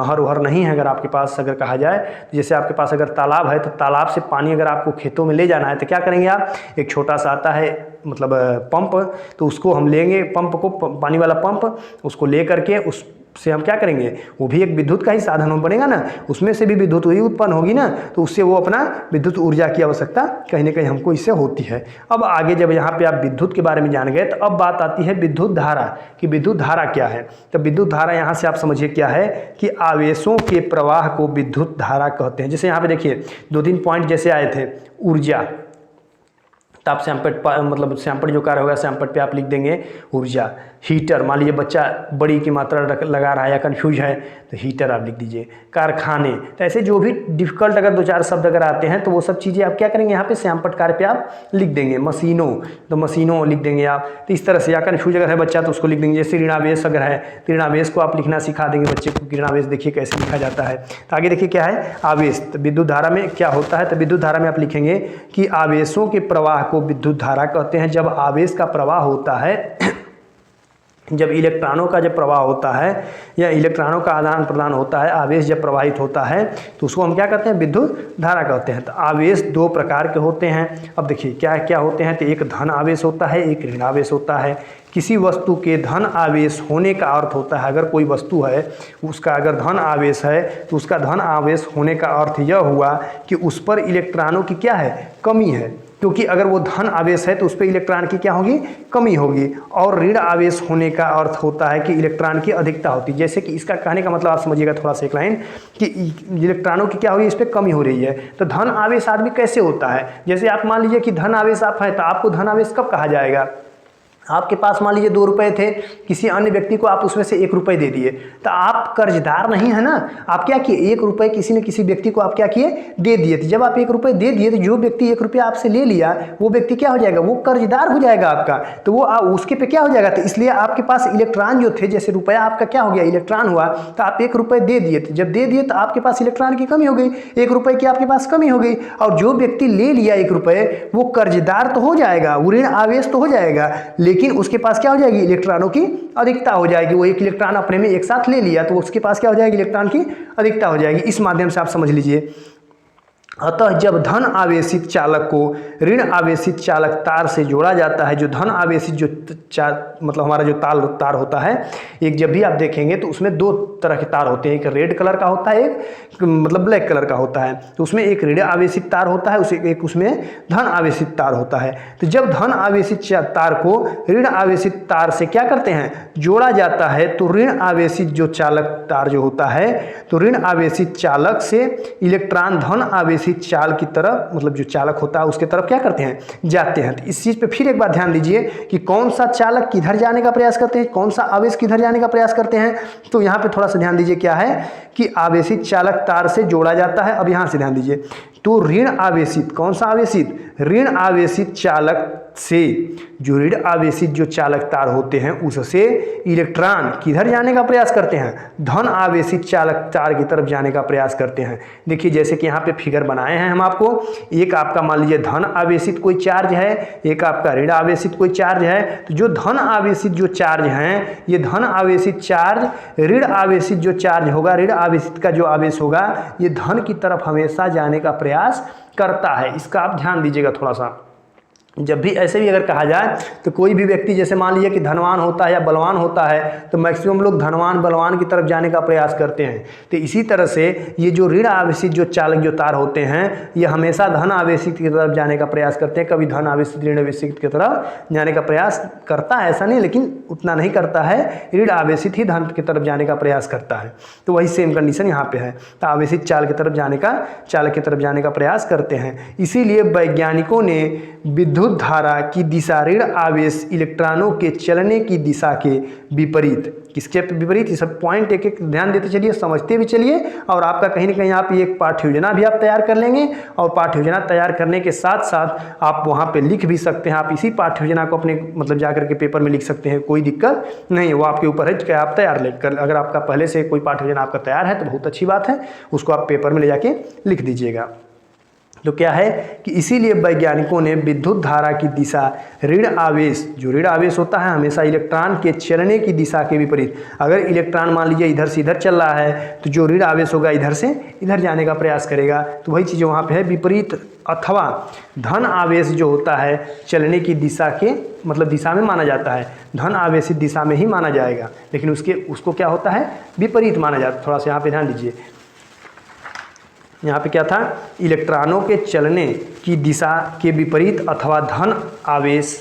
नहर वहर नहीं है अगर आपके पास, अगर कहा जाए तो जैसे आपके पास अगर तालाब है तो तालाब से पानी अगर आपको खेतों में ले जाना है तो क्या करेंगे आप, एक छोटा सा आता है मतलब पंप, तो उसको हम लेंगे, पंप को, पानी वाला पंप, उसको ले करके उससे हम क्या करेंगे, वो भी एक विद्युत का ही साधन हो बनेगा ना, उसमें से भी विद्युत ही उत्पन्न होगी ना, तो उससे वो अपना विद्युत ऊर्जा की आवश्यकता कहीं ना कहीं हमको इससे होती है। अब आगे जब यहाँ पे आप विद्युत के बारे में जान गए तो अब बात आती है विद्युत धारा कि विद्युत धारा क्या है। तो विद्युत धारा यहाँ से आप समझिए क्या है कि आवेशों के प्रवाह को विद्युत धारा कहते हैं। जैसे यहाँ पे देखिए 2-3 पॉइंट जैसे आए थे, ऊर्जा, तो आप सैंपट मतलब सैंपट जो कार्य होगा सैंपट पे आप लिख देंगे ऊर्जा। हीटर, मान लीजिए बच्चा बड़ी की मात्रा लगा रहा है या कन्फ्यूज है तो हीटर आप लिख दीजिए। कारखाने, तो ऐसे जो भी डिफ़िकल्ट अगर 2-4 शब्द अगर आते हैं तो वो सब चीज़ें आप क्या करेंगे, यहाँ पे सैंपट कार्य पे आप लिख देंगे। मशीनों, तो मशीनों लिख देंगे आप, तो इस तरह से। या कन्फ्यूज अगर है बच्चा तो उसको लिख देंगे। जैसे ऋणावेश अगर है तो ऋणावेश को आप लिखना सिखा देंगे बच्चे को कि ऋणावेश देखिए कैसे लिखा जाता है। तो आगे देखिए क्या है, आवेश। तो विद्युत धारा में क्या होता है, तो विद्युत धारा में आप लिखेंगे कि आवेशों के प्रवाह को विद्युत धारा कहते हैं। जब आवेश का प्रवाह होता है, जब इलेक्ट्रॉनों का जब प्रवाह होता है या इलेक्ट्रॉनों का आदान प्रदान होता है, आवेश जब प्रवाहित होता है तो उसको हम क्या कहते हैं, विद्युत धारा कहते हैं। तो आवेश 2 प्रकार के होते हैं। अब देखिए क्या क्या होते हैं, तो एक धन आवेश होता है, एक ऋण आवेश होता है। किसी वस्तु के धन आवेश होने का अर्थ होता है, अगर कोई वस्तु है उसका अगर धन आवेश है तो उसका धन आवेश होने का अर्थ यह हुआ कि उस पर इलेक्ट्रॉनों की क्या है, कमी है, क्योंकि अगर वो धन आवेश है तो उस पर इलेक्ट्रॉन की क्या होगी, कमी होगी। और ऋण आवेश होने का अर्थ होता है कि इलेक्ट्रॉन की अधिकता होती है। जैसे कि इसका कहने का मतलब आप समझिएगा थोड़ा सा एक लाइन कि इलेक्ट्रॉनों की क्या होगी, इस पर कमी हो रही है। तो धन आवेश आदमी कैसे होता है, जैसे आप मान लीजिए कि धन आवेश आप है तो आपको धन आवेश कब कहा जाएगा, आपके पास मान लीजिए 2 रुपये थे, किसी अन्य व्यक्ति को आप उसमें से 1 रुपये दे दिए, तो आप कर्जदार नहीं है ना। आप क्या किए, 1 रुपये किसी न किसी व्यक्ति को आप क्या किए, दे दिए। तो जब आप 1 रुपये दे दिए तो जो व्यक्ति 1 रुपया आपसे ले लिया वो व्यक्ति क्या हो जाएगा, वो कर्जदार हो जाएगा आपका, तो वो उसके पे क्या हो जाएगा। तो इसलिए आपके पास इलेक्ट्रॉन जो थे, जैसे रुपया आपका क्या हो गया, इलेक्ट्रॉन हुआ, तो आप 1 रुपये दे दिए, तो जब दे दिए तो आपके पास इलेक्ट्रॉन की कमी हो गई, 1 रुपये की आपके पास कमी हो गई। और जो व्यक्ति ले लिया 1 रुपये वो कर्जदार तो हो जाएगा, वो ऋण आवेश तो हो जाएगा, लेकिन उसके पास क्या हो जाएगी, इलेक्ट्रॉनों की अधिकता हो जाएगी। वो 1 इलेक्ट्रॉन अपने में एक साथ ले लिया तो उसके पास क्या हो जाएगी, इलेक्ट्रॉन की अधिकता हो जाएगी। इस माध्यम से आप समझ लीजिए। अतः जब धन आवेशित चालक को ऋण आवेशित चालक तार से जोड़ा जाता है, जो धन आवेशित जो मतलब हमारा जो तार होता है, एक जब भी आप देखेंगे तो उसमें दो तरह के तार होते हैं, एक रेड कलर का होता है, एक मतलब ब्लैक कलर का होता है। तो उसमें एक ऋण आवेशित तार होता है, एक उसमें धन आवेशित तार होता है। तो जब धन आवेशित तार को ऋण आवेशित तार से क्या करते हैं, जोड़ा जाता है, तो ऋण आवेशित जो चालक तार जो होता है, तो ऋण आवेशित चालक से इलेक्ट्रॉन धन आवेशित चाल की तरफ, मतलब जो चालक होता है उसके तरफ क्या करते हैं, जाते हैं। तो इस चीज पे फिर एक बार ध्यान दीजिए कि कौन सा चालक किधर जाने का प्रयास करते हैं, कौन सा आवेश किधर जाने का प्रयास करते हैं। तो यहाँ पे थोड़ा सा ध्यान दीजिए, क्या है कि आवेशित चालक तार से जोड़ा जाता है। अब यहाँ से ध्यान दीजिए, तो ऋण आवेशित, कौन सा आवेशित, ऋण आवेशित चालक से, जो ऋण आवेशित जो चालक तार होते हैं उससे इलेक्ट्रॉन किधर जाने का प्रयास करते हैं, धन आवेशित चालक तार की तरफ जाने का प्रयास करते हैं। देखिए जैसे कि यहाँ पे फिगर बनाए हैं हम आपको, एक आपका मान लीजिए धन आवेशित कोई चार्ज है, एक आपका ऋण आवेशित कोई चार्ज है। तो जो धन आवेशित जो चार्ज हैं, ये धन आवेशित चार्ज ऋण आवेशित जो चार्ज होगा, ऋण आवेशित का जो आवेश होगा, ये धन की तरफ हमेशा जाने का प्रयास करता है। इसका आप ध्यान दीजिएगा थोड़ा सा। जब भी ऐसे भी अगर कहा जाए तो कोई भी व्यक्ति जैसे मान लीजिए कि धनवान होता है या बलवान होता है, तो मैक्सिमम लोग धनवान बलवान की तरफ जाने का प्रयास करते हैं। तो इसी तरह से ये जो ऋण आवेशित जो चालक जो तार होते हैं, ये हमेशा धन आवेशित की तरफ जाने का प्रयास करते हैं। कभी धन आवेशित ऋण आवेशित की तरफ जाने का प्रयास करता है ऐसा नहीं, लेकिन उतना नहीं करता है, ऋण आवेशित ही धन की तरफ जाने का प्रयास करता है। तो वही सेम कंडीशन यहाँ पे है, तो आवेशित चालक की तरफ जाने का प्रयास करते हैं। इसीलिए वैज्ञानिकों ने विद्युत धारा की दिशा ऋण आवेश इलेक्ट्रॉनों के चलने की दिशा के विपरीत, किसके विपरीत, ये सब पॉइंट एक एक ध्यान देते चलिए, समझते भी चलिए। और आपका कहीं ना कहीं आप एक पाठ्य योजना भी आप तैयार कर लेंगे, और पाठ्य योजना तैयार करने के साथ साथ आप वहाँ पे लिख भी सकते हैं। आप इसी पाठ्य योजना को अपने मतलब जा करके पेपर में लिख सकते हैं, कोई दिक्कत नहीं है, वो आपके ऊपर है कि आप तैयार लेकर। अगर आपका पहले से कोई पाठ्य योजना आपका तैयार है तो बहुत अच्छी बात है, उसको आप पेपर में ले जाके लिख दीजिएगा। तो क्या है कि इसीलिए वैज्ञानिकों ने विद्युत धारा की दिशा ऋण आवेश, जो ऋण आवेश होता है हमेशा इलेक्ट्रॉन के चलने की दिशा के विपरीत, अगर इलेक्ट्रॉन मान लीजिए इधर से इधर चल रहा है तो जो ऋण आवेश होगा इधर से इधर जाने का प्रयास करेगा। तो वही चीज़ वहाँ पे है, विपरीत अथवा धन आवेश जो होता है चलने की दिशा के मतलब दिशा में माना जाता है, धन आवेशित दिशा में ही माना जाएगा, लेकिन उसको क्या होता है, विपरीत माना जाता है। थोड़ा सा यहाँ पे ध्यान दीजिए, यहाँ पे क्या था, इलेक्ट्रॉनों के चलने की दिशा के विपरीत अथवा धन आवेश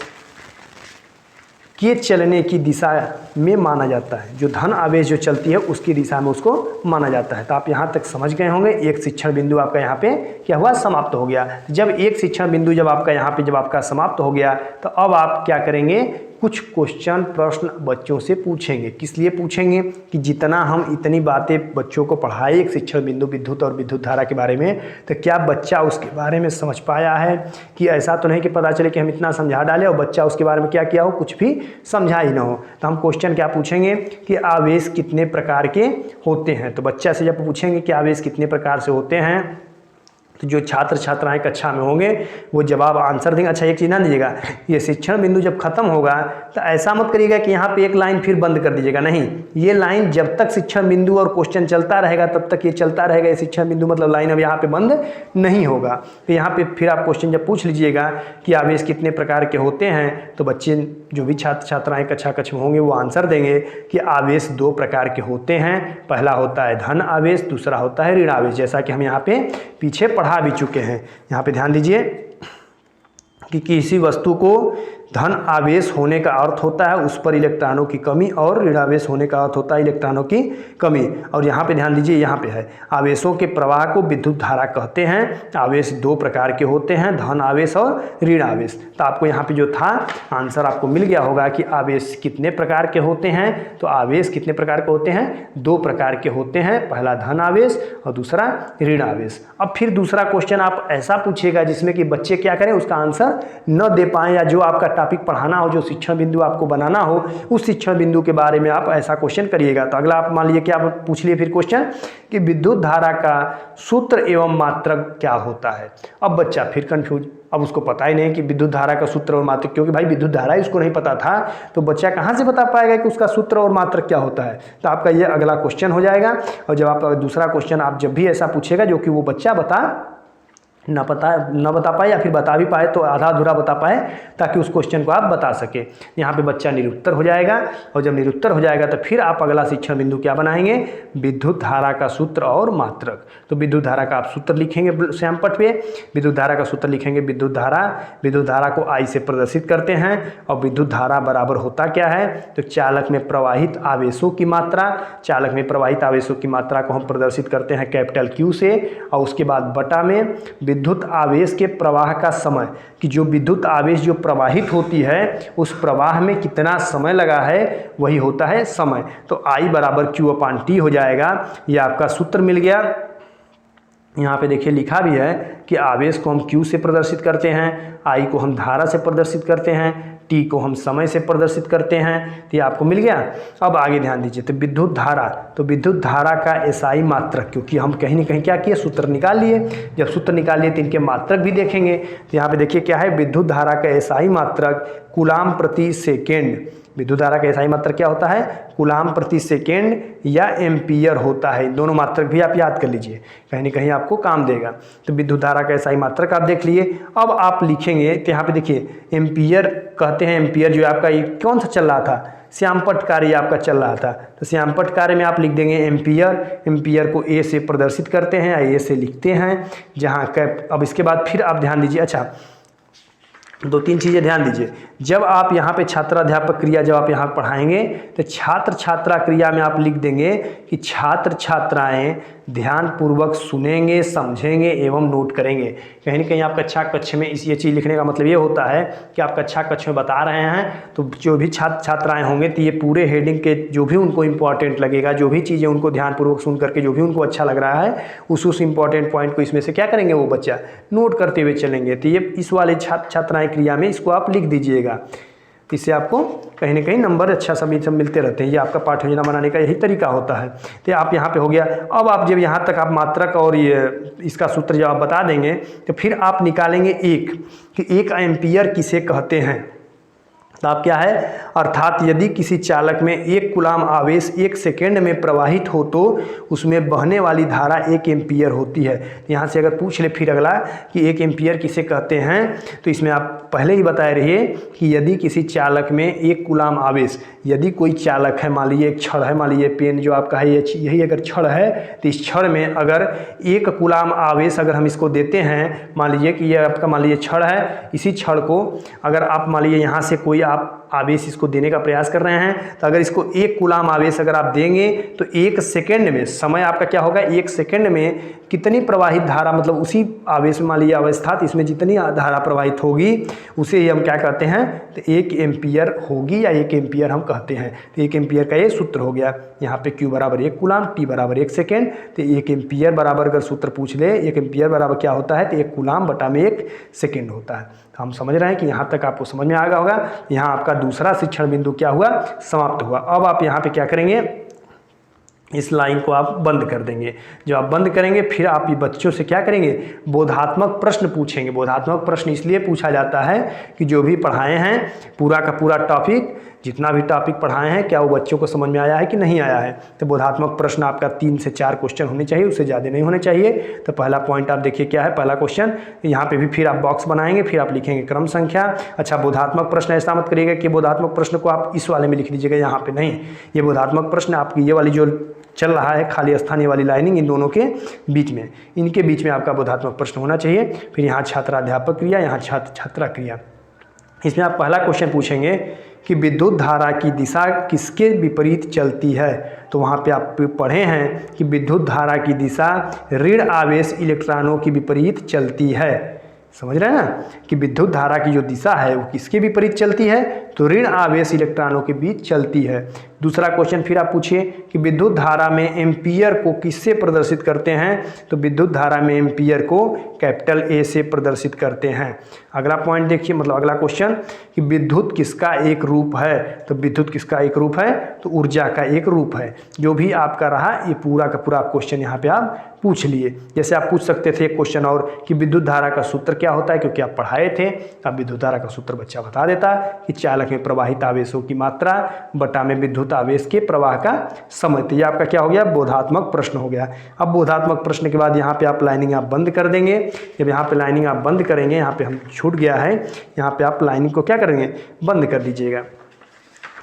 के चलने की दिशा में माना जाता है। जो धन आवेश जो चलती है उसकी दिशा में उसको माना जाता है। तो आप यहाँ तक समझ गए होंगे। एक शिक्षण बिंदु आपका यहाँ पे क्या हुआ, समाप्त हो गया। जब एक शिक्षण बिंदु जब आपका यहाँ पे जब आपका समाप्त हो गया, तो अब आप क्या करेंगे, कुछ क्वेश्चन प्रश्न बच्चों से पूछेंगे। किस लिए पूछेंगे कि जितना हम इतनी बातें बच्चों को पढ़ाए एक शिक्षण बिंदु विद्युत और विद्युत धारा के बारे में, तो क्या बच्चा उसके बारे में समझ पाया है, कि ऐसा तो नहीं कि पता चले कि हम इतना समझा डालें और बच्चा उसके बारे में क्या किया हो, कुछ भी समझा ही ना हो। तो हम क्वेश्चन क्या पूछेंगे कि आवेश कितने प्रकार के होते हैं। तो बच्चा से जब पूछेंगे कि आवेश कितने प्रकार से होते हैं, तो जो छात्र छात्राएं कक्षा में होंगे वो जवाब आंसर देंगे। अच्छा एक चीज़ ना दीजिएगा, ये शिक्षण बिंदु जब खत्म होगा तो ऐसा मत करिएगा कि यहाँ पे एक लाइन फिर बंद कर दीजिएगा, नहीं, ये लाइन जब तक शिक्षण बिंदु और क्वेश्चन चलता रहेगा तब तक ये चलता रहेगा। ये शिक्षण बिंदु मतलब लाइन अब यहाँ पे बंद नहीं होगा। तो यहाँ पे फिर आप क्वेश्चन जब पूछ लीजिएगा कि आवेश कितने प्रकार के होते हैं, तो बच्चे जो भी छात्र छात्राएँ कक्षा में होंगे वो आंसर देंगे कि आवेश दो प्रकार के होते हैं। पहला होता है धन आवेश, दूसरा होता है ऋण आवेश, जैसा कि हम यहाँ पे पीछे पढ़ा भी चुके हैं। यहाँ पे ध्यान दीजिए कि किसी वस्तु को धन आवेश होने का अर्थ होता है उस पर इलेक्ट्रॉनों की कमी, और ऋण आवेश होने का अर्थ होता है इलेक्ट्रॉनों की कमी। और यहाँ पे ध्यान दीजिए, यहाँ पे है आवेशों के प्रवाह को विद्युत धारा कहते हैं। आवेश दो प्रकार के होते हैं, धन आवेश और ऋण आवेश। तो आपको यहाँ पे जो था आंसर आपको मिल गया होगा कि आवेश कितने प्रकार के होते हैं। तो आवेश कितने प्रकार के होते हैं, दो प्रकार के होते हैं, पहला धन आवेश और दूसरा ऋण आवेश। अब फिर दूसरा क्वेश्चन आप ऐसा पूछिएगा जिसमें कि बच्चे क्या करें, उसका आंसर न दे पाएँ, या जो आपका टॉपिक पढ़ाना हो, जो शिक्षण बिंदु आपको बनाना हो, उस शिक्षण बिंदु के बारे में आप ऐसा क्वेश्चन करिएगा। तो अगला आप मान लीजिए क्या पूछ लिए फिर क्वेश्चन कि विद्युत धारा का सूत्र एवं मात्रक क्या होता है। अब बच्चा फिर कंफ्यूज, अब उसको पता ही नहीं कि विद्युत धारा का सूत्र और मात्रक, क्योंकि भाई विद्युत धारा उसको नहीं पता था, तो बच्चा कहाँ से बता पाएगा कि उसका सूत्र और मात्रक क्या होता है। तो आपका ये अगला क्वेश्चन हो जाएगा। और जब आप दूसरा क्वेश्चन आप जब भी ऐसा पूछेगा जो कि वो बच्चा बता ना बता पाए या फिर बता भी पाए तो आधा अधूरा बता पाए, ताकि उस क्वेश्चन को आप बता सके। यहाँ पे बच्चा निरुत्तर हो जाएगा, और जब निरुत्तर हो जाएगा तो फिर आप अगला शिक्षण बिंदु क्या बनाएंगे, विद्युत धारा का सूत्र और मात्रक। तो विद्युत धारा का आप सूत्र लिखेंगे श्यामपट पे, विद्युत धारा का सूत्र लिखेंगे, विद्युत धारा को I से प्रदर्शित करते हैं। और विद्युत धारा बराबर होता क्या है, तो चालक में प्रवाहित आवेशों की मात्रा, चालक में प्रवाहित आवेशों की मात्रा को हम प्रदर्शित करते हैं कैपिटल Q से, और उसके बाद बटा में विद्युत आवेश के प्रवाह का समय, कि जो विद्युत आवेश जो प्रवाहित होती है उस प्रवाह में कितना समय लगा है, वही होता है समय। तो I बराबर Q/T हो जाएगा। ये आपका सूत्र मिल गया। यहाँ पे देखिए लिखा भी है कि आवेश को हम Q से प्रदर्शित करते हैं, I को हम धारा से प्रदर्शित करते हैं, T को हम समय से प्रदर्शित करते हैं। तो ये आपको मिल गया। अब आगे ध्यान दीजिए, तो विद्युत धारा, तो विद्युत धारा का SI मात्रक, क्योंकि हम कहीं ना कहीं क्या किए, सूत्र निकाल लिए। जब सूत्र निकाल लिए तो इनके मात्रक भी देखेंगे। तो यहाँ पे देखिए क्या है, विद्युत धारा का SI मात्रक कूलाम प्रति सेकेंड। विद्युत धारा का SI मात्रक क्या होता है, कूलाम प्रति सेकेंड या एम्पियर होता है। इन दोनों मात्रक भी आप याद कर लीजिए, कहीं ना कहीं आपको काम देगा। तो विद्युत धारा का SI मात्रक आप देख लिए। अब आप लिखेंगे, तो यहाँ पे देखिए एम्पियर कहते हैं, एम्पियर जो आपका ये कौन सा चल रहा था, श्यामपट कार्य आपका चल रहा था। तो श्यामपट कार्य में आप लिख देंगे एम्पियर, एम्पियर को A से प्रदर्शित करते हैं, A से लिखते हैं जहाँ कैप। अब इसके बाद फिर आप ध्यान दीजिए, अच्छा 2-3 चीज़ें ध्यान दीजिए। जब आप यहाँ पे छात्राध्यापक क्रिया जब आप यहाँ पढ़ाएंगे तो छात्र छात्रा क्रिया में आप लिख देंगे कि छात्र छात्राएं ध्यानपूर्वक सुनेंगे, समझेंगे एवं नोट करेंगे। कहीं ना कहीं आप कक्षा कक्ष में ये चीज़ लिखने का मतलब ये होता है कि आप कक्षा कक्ष में बता रहे हैं, तो जो भी छात्र छात्राएं होंगे तो ये पूरे हेडिंग के जो भी उनको इम्पॉर्टेंट लगेगा, जो भी चीज़ें उनको ध्यानपूर्वक सुन करके जो भी उनको अच्छा लग रहा है, उस इम्पॉर्टेंट पॉइंट को इसमें से क्या करेंगे, वो बच्चा नोट करते हुए चलेंगे। तो ये इस वाले छात्र छात्राएँ क्रिया में इसको आप लिख दीजिएगा। इससे आपको कहीं ना कहीं नंबर अच्छा सब मिलते रहते हैं। ये आपका पाठ योजना बनाने का यही तरीका होता है। तो आप यहाँ पे हो गया। अब आप जब यहाँ तक आप मात्रक और ये इसका सूत्र जब आप बता देंगे तो फिर आप निकालेंगे कि 1 एम्पियर किसे कहते हैं। तो आप क्या है, अर्थात यदि किसी चालक में 1 कूलाम आवेश 1 सेकेंड में प्रवाहित हो तो उसमें बहने वाली धारा 1 एम्पियर होती है। यहाँ से अगर पूछ ले फिर अगला कि 1 एम्पियर किसे कहते हैं, तो इसमें आप पहले ही बताए रहिए कि यदि किसी चालक में 1 कूलाम आवेश, यदि कोई चालक है, मान लीजिए एक छड़ है, मान लीजिए पेन जो आपका है यही अगर छड़ है, तो इस छड़ में अगर 1 कूलाम आवेश अगर हम इसको देते हैं, मान लीजिए कि ये आपका मान लीजिए छड़ है, इसी छड़ को अगर आप मान लीजिए यहाँ से कोई आप आवेश इसको देने का प्रयास कर रहे हैं, तो अगर इसको 1 कूलाम आवेश अगर आप देंगे तो 1 सेकेंड में समय आपका क्या होगा, 1 सेकेंड में कितनी प्रवाहित धारा, मतलब उसी आवेश में मान लीजिए अवस्था, तो इसमें जितनी धारा प्रवाहित होगी उसे ही हम क्या कहते हैं, तो 1 एम्पियर होगी या 1 एम्पियर हम कहते हैं। तो 1 एम्पियर का ये सूत्र हो गया। यहाँ पे Q बराबर 1 कूलाम, T बराबर 1 सेकेंड। तो 1 एम्पियर बराबर अगर सूत्र पूछ ले, 1 एम्पियर बराबर क्या होता है, तो 1 कूलाम बटा में 1 सेकेंड होता है। हम समझ रहे हैं कि यहाँ तक आपको समझ में आ गया होगा। यहाँ आपका दूसरा शिक्षण बिंदु क्या हुआ, समाप्त हुआ। अब आप यहाँ पे क्या करेंगे, इस लाइन को आप बंद कर देंगे। जब आप बंद करेंगे फिर आप ये बच्चों से क्या करेंगे, बोधात्मक प्रश्न पूछेंगे। बोधात्मक प्रश्न इसलिए पूछा जाता है कि जो भी पढ़ाए हैं पूरा का पूरा टॉपिक, जितना भी टॉपिक पढ़ाए हैं, क्या वो बच्चों को समझ में आया है कि नहीं आया है। तो बोधात्मक प्रश्न आपका 3 से 4 क्वेश्चन होने चाहिए, उससे ज़्यादा नहीं होने चाहिए। तो पहला पॉइंट आप देखिए क्या है, पहला क्वेश्चन यहाँ पे भी फिर आप बॉक्स बनाएंगे, फिर आप लिखेंगे क्रम संख्या। अच्छा, बोधात्मक प्रश्न ऐसा मत करिएगा कि बोधात्मक प्रश्न को आप इस वाले में लिख लीजिएगा, यहाँ पे नहीं। ये बोधात्मक प्रश्न आपकी ये वाली जो चल रहा है खाली स्थानीय वाली लाइनिंग, इन दोनों के बीच में, इनके बीच में आपका बोधात्मक प्रश्न होना चाहिए। फिर यहाँ छात्राध्यापक क्रिया, यहाँ छात्र छात्रा क्रिया। इसमें आप पहला क्वेश्चन पूछेंगे कि विद्युत धारा की दिशा किसके विपरीत चलती है। तो वहाँ पे आप पढ़े हैं कि विद्युत धारा की दिशा ऋण आवेश इलेक्ट्रॉनों के विपरीत चलती है। समझ रहे हैं ना कि विद्युत धारा की जो दिशा है वो किसके विपरीत चलती है, तो ऋण आवेश इलेक्ट्रॉनों के बीच चलती है। दूसरा क्वेश्चन फिर आप पूछिए कि विद्युत धारा में एम्पियर को किससे प्रदर्शित करते हैं, तो विद्युत धारा में एम्पियर को कैपिटल A से प्रदर्शित करते हैं। अगला पॉइंट देखिए, मतलब अगला क्वेश्चन कि विद्युत किसका एक रूप है, तो विद्युत किसका एक रूप है, तो ऊर्जा का एक रूप है। जो भी आपका रहा ये पूरा का पूरा क्वेश्चन यहाँ पे आप पूछ लिए। जैसे आप पूछ सकते थे एक क्वेश्चन और कि विद्युत धारा का सूत्र क्या होता है, क्योंकि आप पढ़ाए थे। अब विद्युत धारा का सूत्र बच्चा बता देता कि चालक में प्रवाहित आवेशों की मात्रा बटा में विद्युत आवेश के प्रवाह का समय। तो ये आपका क्या हो गया, बोधात्मक प्रश्न हो गया। अब बोधात्मक प्रश्न के बाद यहाँ पे आप लाइनिंग आप बंद कर देंगे। जब यहाँ पे लाइनिंग आप बंद करेंगे, यहाँ पे हम छूट गया है, यहाँ पे आप लाइनिंग को क्या करेंगे, बंद कर दीजिएगा।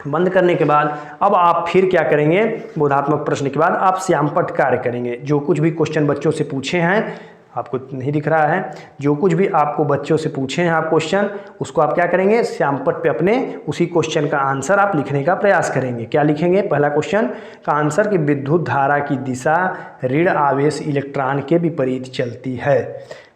बंद करने के बाद अब आप फिर क्या करेंगे, बोधात्मक प्रश्न के बाद आप श्यामपट्ट कार्य करेंगे। जो कुछ भी क्वेश्चन बच्चों से पूछे हैं, आपको नहीं दिख रहा है, जो कुछ भी आपको बच्चों से पूछे हैं आप क्वेश्चन, उसको आप क्या करेंगे, श्यामपट्ट पे अपने उसी क्वेश्चन का आंसर आप लिखने का प्रयास करेंगे। क्या लिखेंगे, पहला क्वेश्चन का आंसर कि विद्युत धारा की दिशा ऋण आवेश इलेक्ट्रॉन के विपरीत चलती है।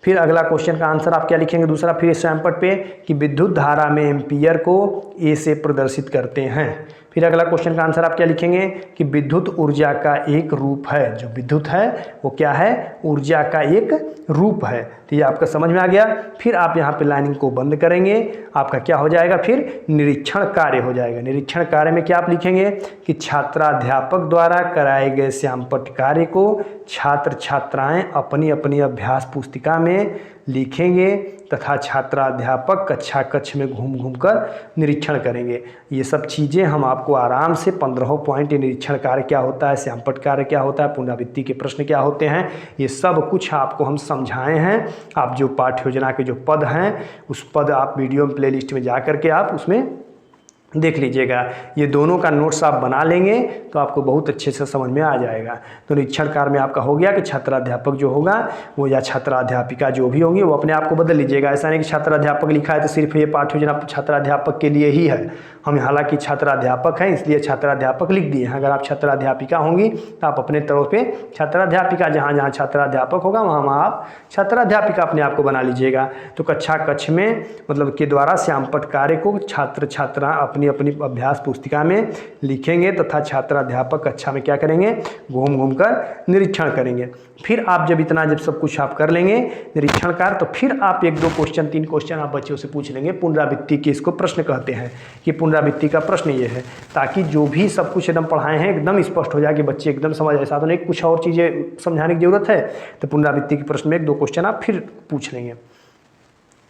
फिर अगला क्वेश्चन का आंसर आप क्या लिखेंगे, दूसरा फिर श्यामपट्ट पे कि विद्युत धारा में एम्पियर को ए से प्रदर्शित करते हैं। फिर अगला क्वेश्चन का आंसर आप क्या लिखेंगे कि विद्युत ऊर्जा का एक रूप है। जो विद्युत है वो क्या है, ऊर्जा का एक रूप है। तो ये आपका समझ में आ गया। फिर आप यहाँ पे लाइनिंग को बंद करेंगे, आपका क्या हो जाएगा, फिर निरीक्षण कार्य हो जाएगा। निरीक्षण कार्य में क्या आप लिखेंगे कि छात्राध्यापक द्वारा कराए गए श्यामपट्ट कार्य को छात्र छात्राएं अपनी अपनी अभ्यास पुस्तिका में लिखेंगे तथा छात्राध्यापक कक्षा कक्ष में घूम घूम कर निरीक्षण करेंगे। ये सब चीज़ें हम आपको आराम से 15 पॉइंट, निरीक्षण कार्य क्या होता है, श्यामपट्ट कार्य क्या होता है, पुनरावृत्ति के प्रश्न क्या होते हैं, ये सब कुछ आपको हम समझाए हैं। आप जो पाठ्य योजना के जो पद हैं, उस पद आप वीडियो प्ले लिस्ट में जा करके आप उसमें देख लीजिएगा। ये दोनों का नोट्स आप बना लेंगे तो आपको बहुत अच्छे से समझ में आ जाएगा। तो निरीक्षण कार्य में आपका हो गया कि छात्राध्यापक जो होगा वो या छात्राध्यापिका जो भी होंगी वो अपने आप को बदल लीजिएगा। ऐसा नहीं कि छात्राध्यापक लिखा है तो सिर्फ ये पाठ्य योजना छात्राध्यापक के लिए ही है। हम हालांकि छात्राध्यापक हैं इसलिए छात्राध्यापक लिख दिए हैं। अगर आप छात्राध्यापिका होंगी तो आप अपने तरफ पे छात्राध्यापिका, जहाँ जहाँ छात्राध्यापक होगा वहाँ वहाँ आप छात्राध्यापिका अपने आप को बना लीजिएगा। तो कक्षा कक्ष में मतलब के द्वारा श्यामपट्ट कार्य को छात्र छात्रा अपनी अपनी अभ्यास पुस्तिका में लिखेंगे तथा छात्राध्यापक कक्षा में क्या करेंगे, घूम घूम कर निरीक्षण करेंगे। फिर आप जब सब कुछ आप कर लेंगे निरीक्षण कार्य, तो फिर आप 1-2 क्वेश्चन 3 क्वेश्चन आप बच्चों से पूछ लेंगे। पुनरावृत्ति के इसको प्रश्न कहते हैं कि पुनरावृत्ति का प्रश्न ये है, ताकि जो भी सब कुछ एकदम पढ़ाए हैं एकदम स्पष्ट हो जाए कि बच्चे एकदम समझ आए। साथ में कुछ और चीज़ें समझाने की जरूरत है तो पुनरावृत्ति के प्रश्न में 1-2 क्वेश्चन आप फिर पूछ लेंगे।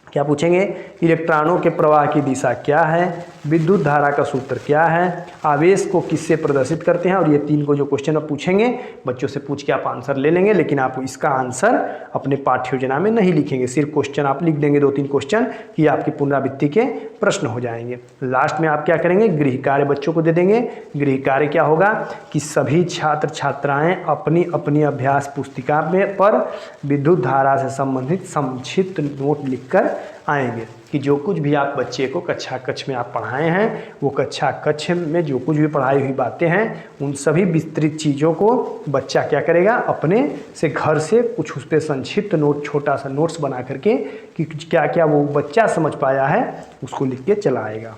क्या पूछेंगे, इलेक्ट्रॉनों के प्रवाह की दिशा क्या है, विद्युत धारा का सूत्र क्या है, आवेश को किससे प्रदर्शित करते हैं। और ये 3 को जो क्वेश्चन आप पूछेंगे बच्चों से पूछ के आप आंसर ले लेंगे, लेकिन आप इसका आंसर अपने पाठ्य योजना में नहीं लिखेंगे। सिर्फ क्वेश्चन आप लिख देंगे 2-3 क्वेश्चन, ये आपकी पुनरावृत्ति के प्रश्न हो जाएंगे। लास्ट में आप क्या करेंगे, गृह कार्य बच्चों को दे देंगे। गृह कार्य क्या होगा कि सभी छात्र छात्राएं अपनी अपनी अभ्यास पुस्तिका में पर विद्युत धारा से संबंधित संक्षिप्त नोट लिखकर आएंगे कि जो कुछ भी आप बच्चे को कक्षा कक्ष में आप पढ़ाए हैं, वो कक्षा कक्ष में जो कुछ भी पढ़ाई हुई बातें हैं, उन सभी विस्तृत चीज़ों को बच्चा क्या करेगा, अपने से घर से कुछ उस पर संक्षिप्त नोट, छोटा सा नोट्स बना करके कि क्या क्या वो बच्चा समझ पाया है उसको लिख के चला आएगा।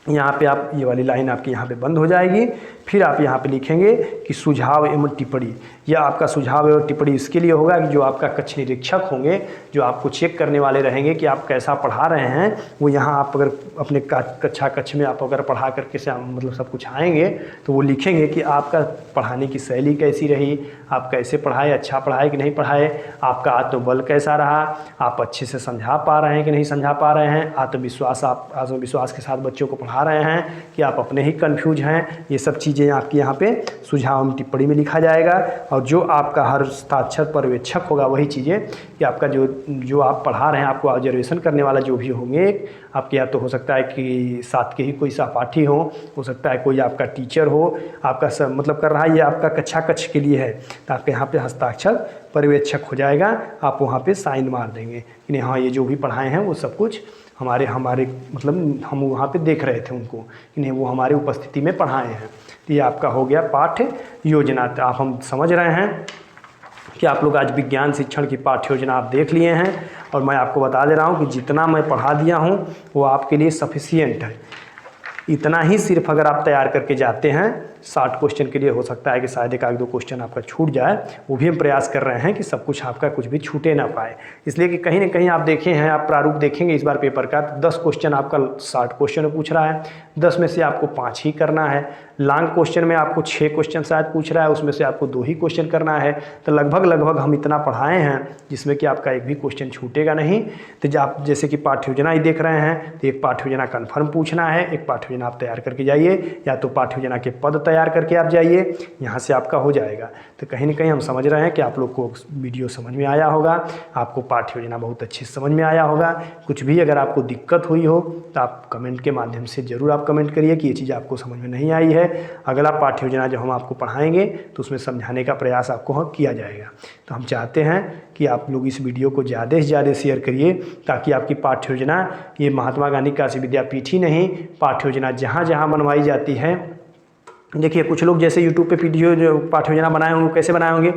यहाँ पे आप ये वाली लाइन आपकी यहाँ पे बंद हो जाएगी। फिर आप यहाँ पे लिखेंगे कि सुझाव एवं टिप्पणी। यह आपका सुझाव एवं टिप्पणी इसके लिए होगा कि जो आपका कक्ष निरीक्षक होंगे, जो आपको चेक करने वाले रहेंगे कि आप कैसा पढ़ा रहे हैं, वो यहाँ आप अगर अपने कक्षा कक्ष में आप अगर पढ़ा करके से मतलब सब कुछ आएंगे तो वो लिखेंगे कि आपका पढ़ाने की शैली कैसी रही, आप कैसे पढ़ाए, अच्छा पढ़ाए कि नहीं पढ़ाए, आपका आत्मबल कैसा रहा, आप अच्छे से समझा पा रहे हैं कि नहीं समझा पा रहे हैं, आत्मविश्वास, आप आत्मविश्वास के साथ बच्चों को पढ़ा रहे हैं कि आप अपने ही कन्फ्यूज हैं। ये सब चीज़ें आपकी यहाँ पे सुझाव में टिप्पणी में लिखा जाएगा। और जो आपका हर हस्ताक्षर पर्यवेक्षक होगा वही चीज़ें कि आपका जो आप पढ़ा रहे हैं, आपको ऑब्जर्वेशन करने वाला जो भी होंगे, आपके या तो हो सकता है कि साथ के ही कोई सहपाठी हो सकता है कोई आपका टीचर हो, आपका सब मतलब कर रहा है, ये आपका कक्षा कक्ष के लिए है, तो आपके यहाँ पे हस्ताक्षर पर्यवेक्षक हो जाएगा। आप वहाँ पे साइन मार देंगे कि नहीं हाँ ये जो भी पढ़ाए हैं वो सब कुछ हमारे मतलब हम वहाँ पे देख रहे थे उनको कि नहीं वो हमारे उपस्थिति में पढ़ाए हैं। तो ये आपका हो गया पाठ्य योजना। तो आप हम समझ रहे हैं कि आप लोग आज विज्ञान शिक्षण की पाठ्य योजना आप देख लिए हैं, और मैं आपको बता दे रहा हूँ कि जितना मैं पढ़ा दिया हूँ वो आपके लिए सफिशिएंट है। इतना ही सिर्फ अगर आप तैयार करके जाते हैं 60 क्वेश्चन के लिए हो सकता है कि शायद एक आध दो क्वेश्चन आपका छूट जाए, वो भी हम प्रयास कर रहे हैं कि सब कुछ आपका कुछ भी छूटे ना पाए। इसलिए कि कहीं ना कहीं आप देखे हैं, आप प्रारूप देखेंगे इस बार पेपर का, तो 10 क्वेश्चन आपका 60 क्वेश्चन पूछ रहा है, 10 में से आपको 5 ही करना है। लॉन्ग क्वेश्चन में आपको 6 क्वेश्चन शायद पूछ रहा है, उसमें से आपको 2 ही क्वेश्चन करना है। तो लगभग हम इतना पढ़ाए हैं जिसमें कि आपका एक भी क्वेश्चन छूटेगा नहीं। तो आप जैसे कि पाठ्य योजना ही देख रहे हैं, तो एक पाठ्य योजना कन्फर्म पूछना है, एक पाठ्य योजना आप तैयार करके जाइए, या तो पाठ्य योजना के पद तैयार करके आप जाइए, यहाँ से आपका हो जाएगा। तो कहीं ना कहीं हम समझ रहे हैं कि आप लोग को वीडियो समझ में आया होगा, आपको पाठ्य योजना बहुत अच्छी समझ में आया होगा। कुछ भी अगर आपको दिक्कत हुई हो तो आप कमेंट के माध्यम से ज़रूर आप कमेंट करिए कि ये चीज़ आपको समझ में नहीं आई है। अगला पाठ्य योजना जो हम आपको पढ़ाएंगे तो उसमें समझाने का प्रयास आपको किया जाएगा। तो हम चाहते हैं कि आप लोग इस वीडियो को ज़्यादा से ज़्यादा शेयर करिए, ताकि आपकी पाठ्य योजना, ये महात्मा गांधी काशी विद्यापीठ ही नहीं, पाठ्य योजना जहाँ जहाँ बनवाई जाती है। देखिए कुछ लोग जैसे यूट्यूब पे वीडियो जो पाठ्य योजना बनाए होंगे, कैसे बनाए होंगे,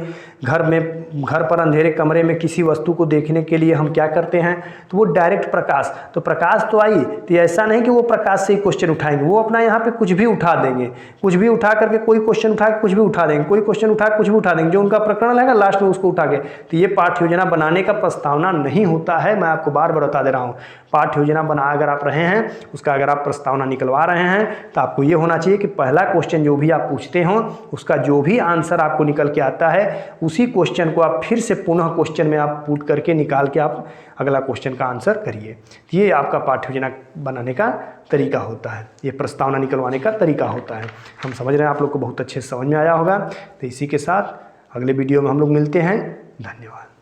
घर पर अंधेरे कमरे में किसी वस्तु को देखने के लिए हम क्या करते हैं, तो वो डायरेक्ट प्रकाश, तो प्रकाश तो आई, तो ऐसा नहीं कि वो प्रकाश से ही क्वेश्चन उठाएंगे, वो अपना यहाँ पे कुछ भी उठा देंगे, कुछ भी उठा करके कोई क्वेश्चन उठा के कुछ भी उठा देंगे, कोई क्वेश्चन उठा के कुछ भी उठा देंगे, जो उनका प्रकरण रहेगा लास्ट में उसको उठा के। तो ये पाठ्य योजना बनाने का प्रस्तावना नहीं होता है, मैं आपको बार बार बता दे रहा हूँ। पाठ्य योजना बना अगर आप रहे हैं, उसका अगर आप प्रस्तावना निकलवा रहे हैं, तो आपको ये होना चाहिए कि पहला क्वेश्चन जो भी आप पूछते हो उसका जो भी आंसर आपको निकल के आता है, उसी क्वेश्चन को आप फिर से पुनः क्वेश्चन में आप पुट करके निकाल के आप अगला क्वेश्चन का आंसर करिए। ये आपका पाठ्य योजना बनाने का तरीका होता है, ये प्रस्तावना निकलवाने का तरीका होता है। हम समझ रहे हैं आप लोग को बहुत अच्छे से समझ में आया होगा। तो इसी के साथ अगले वीडियो में हम लोग मिलते हैं। धन्यवाद।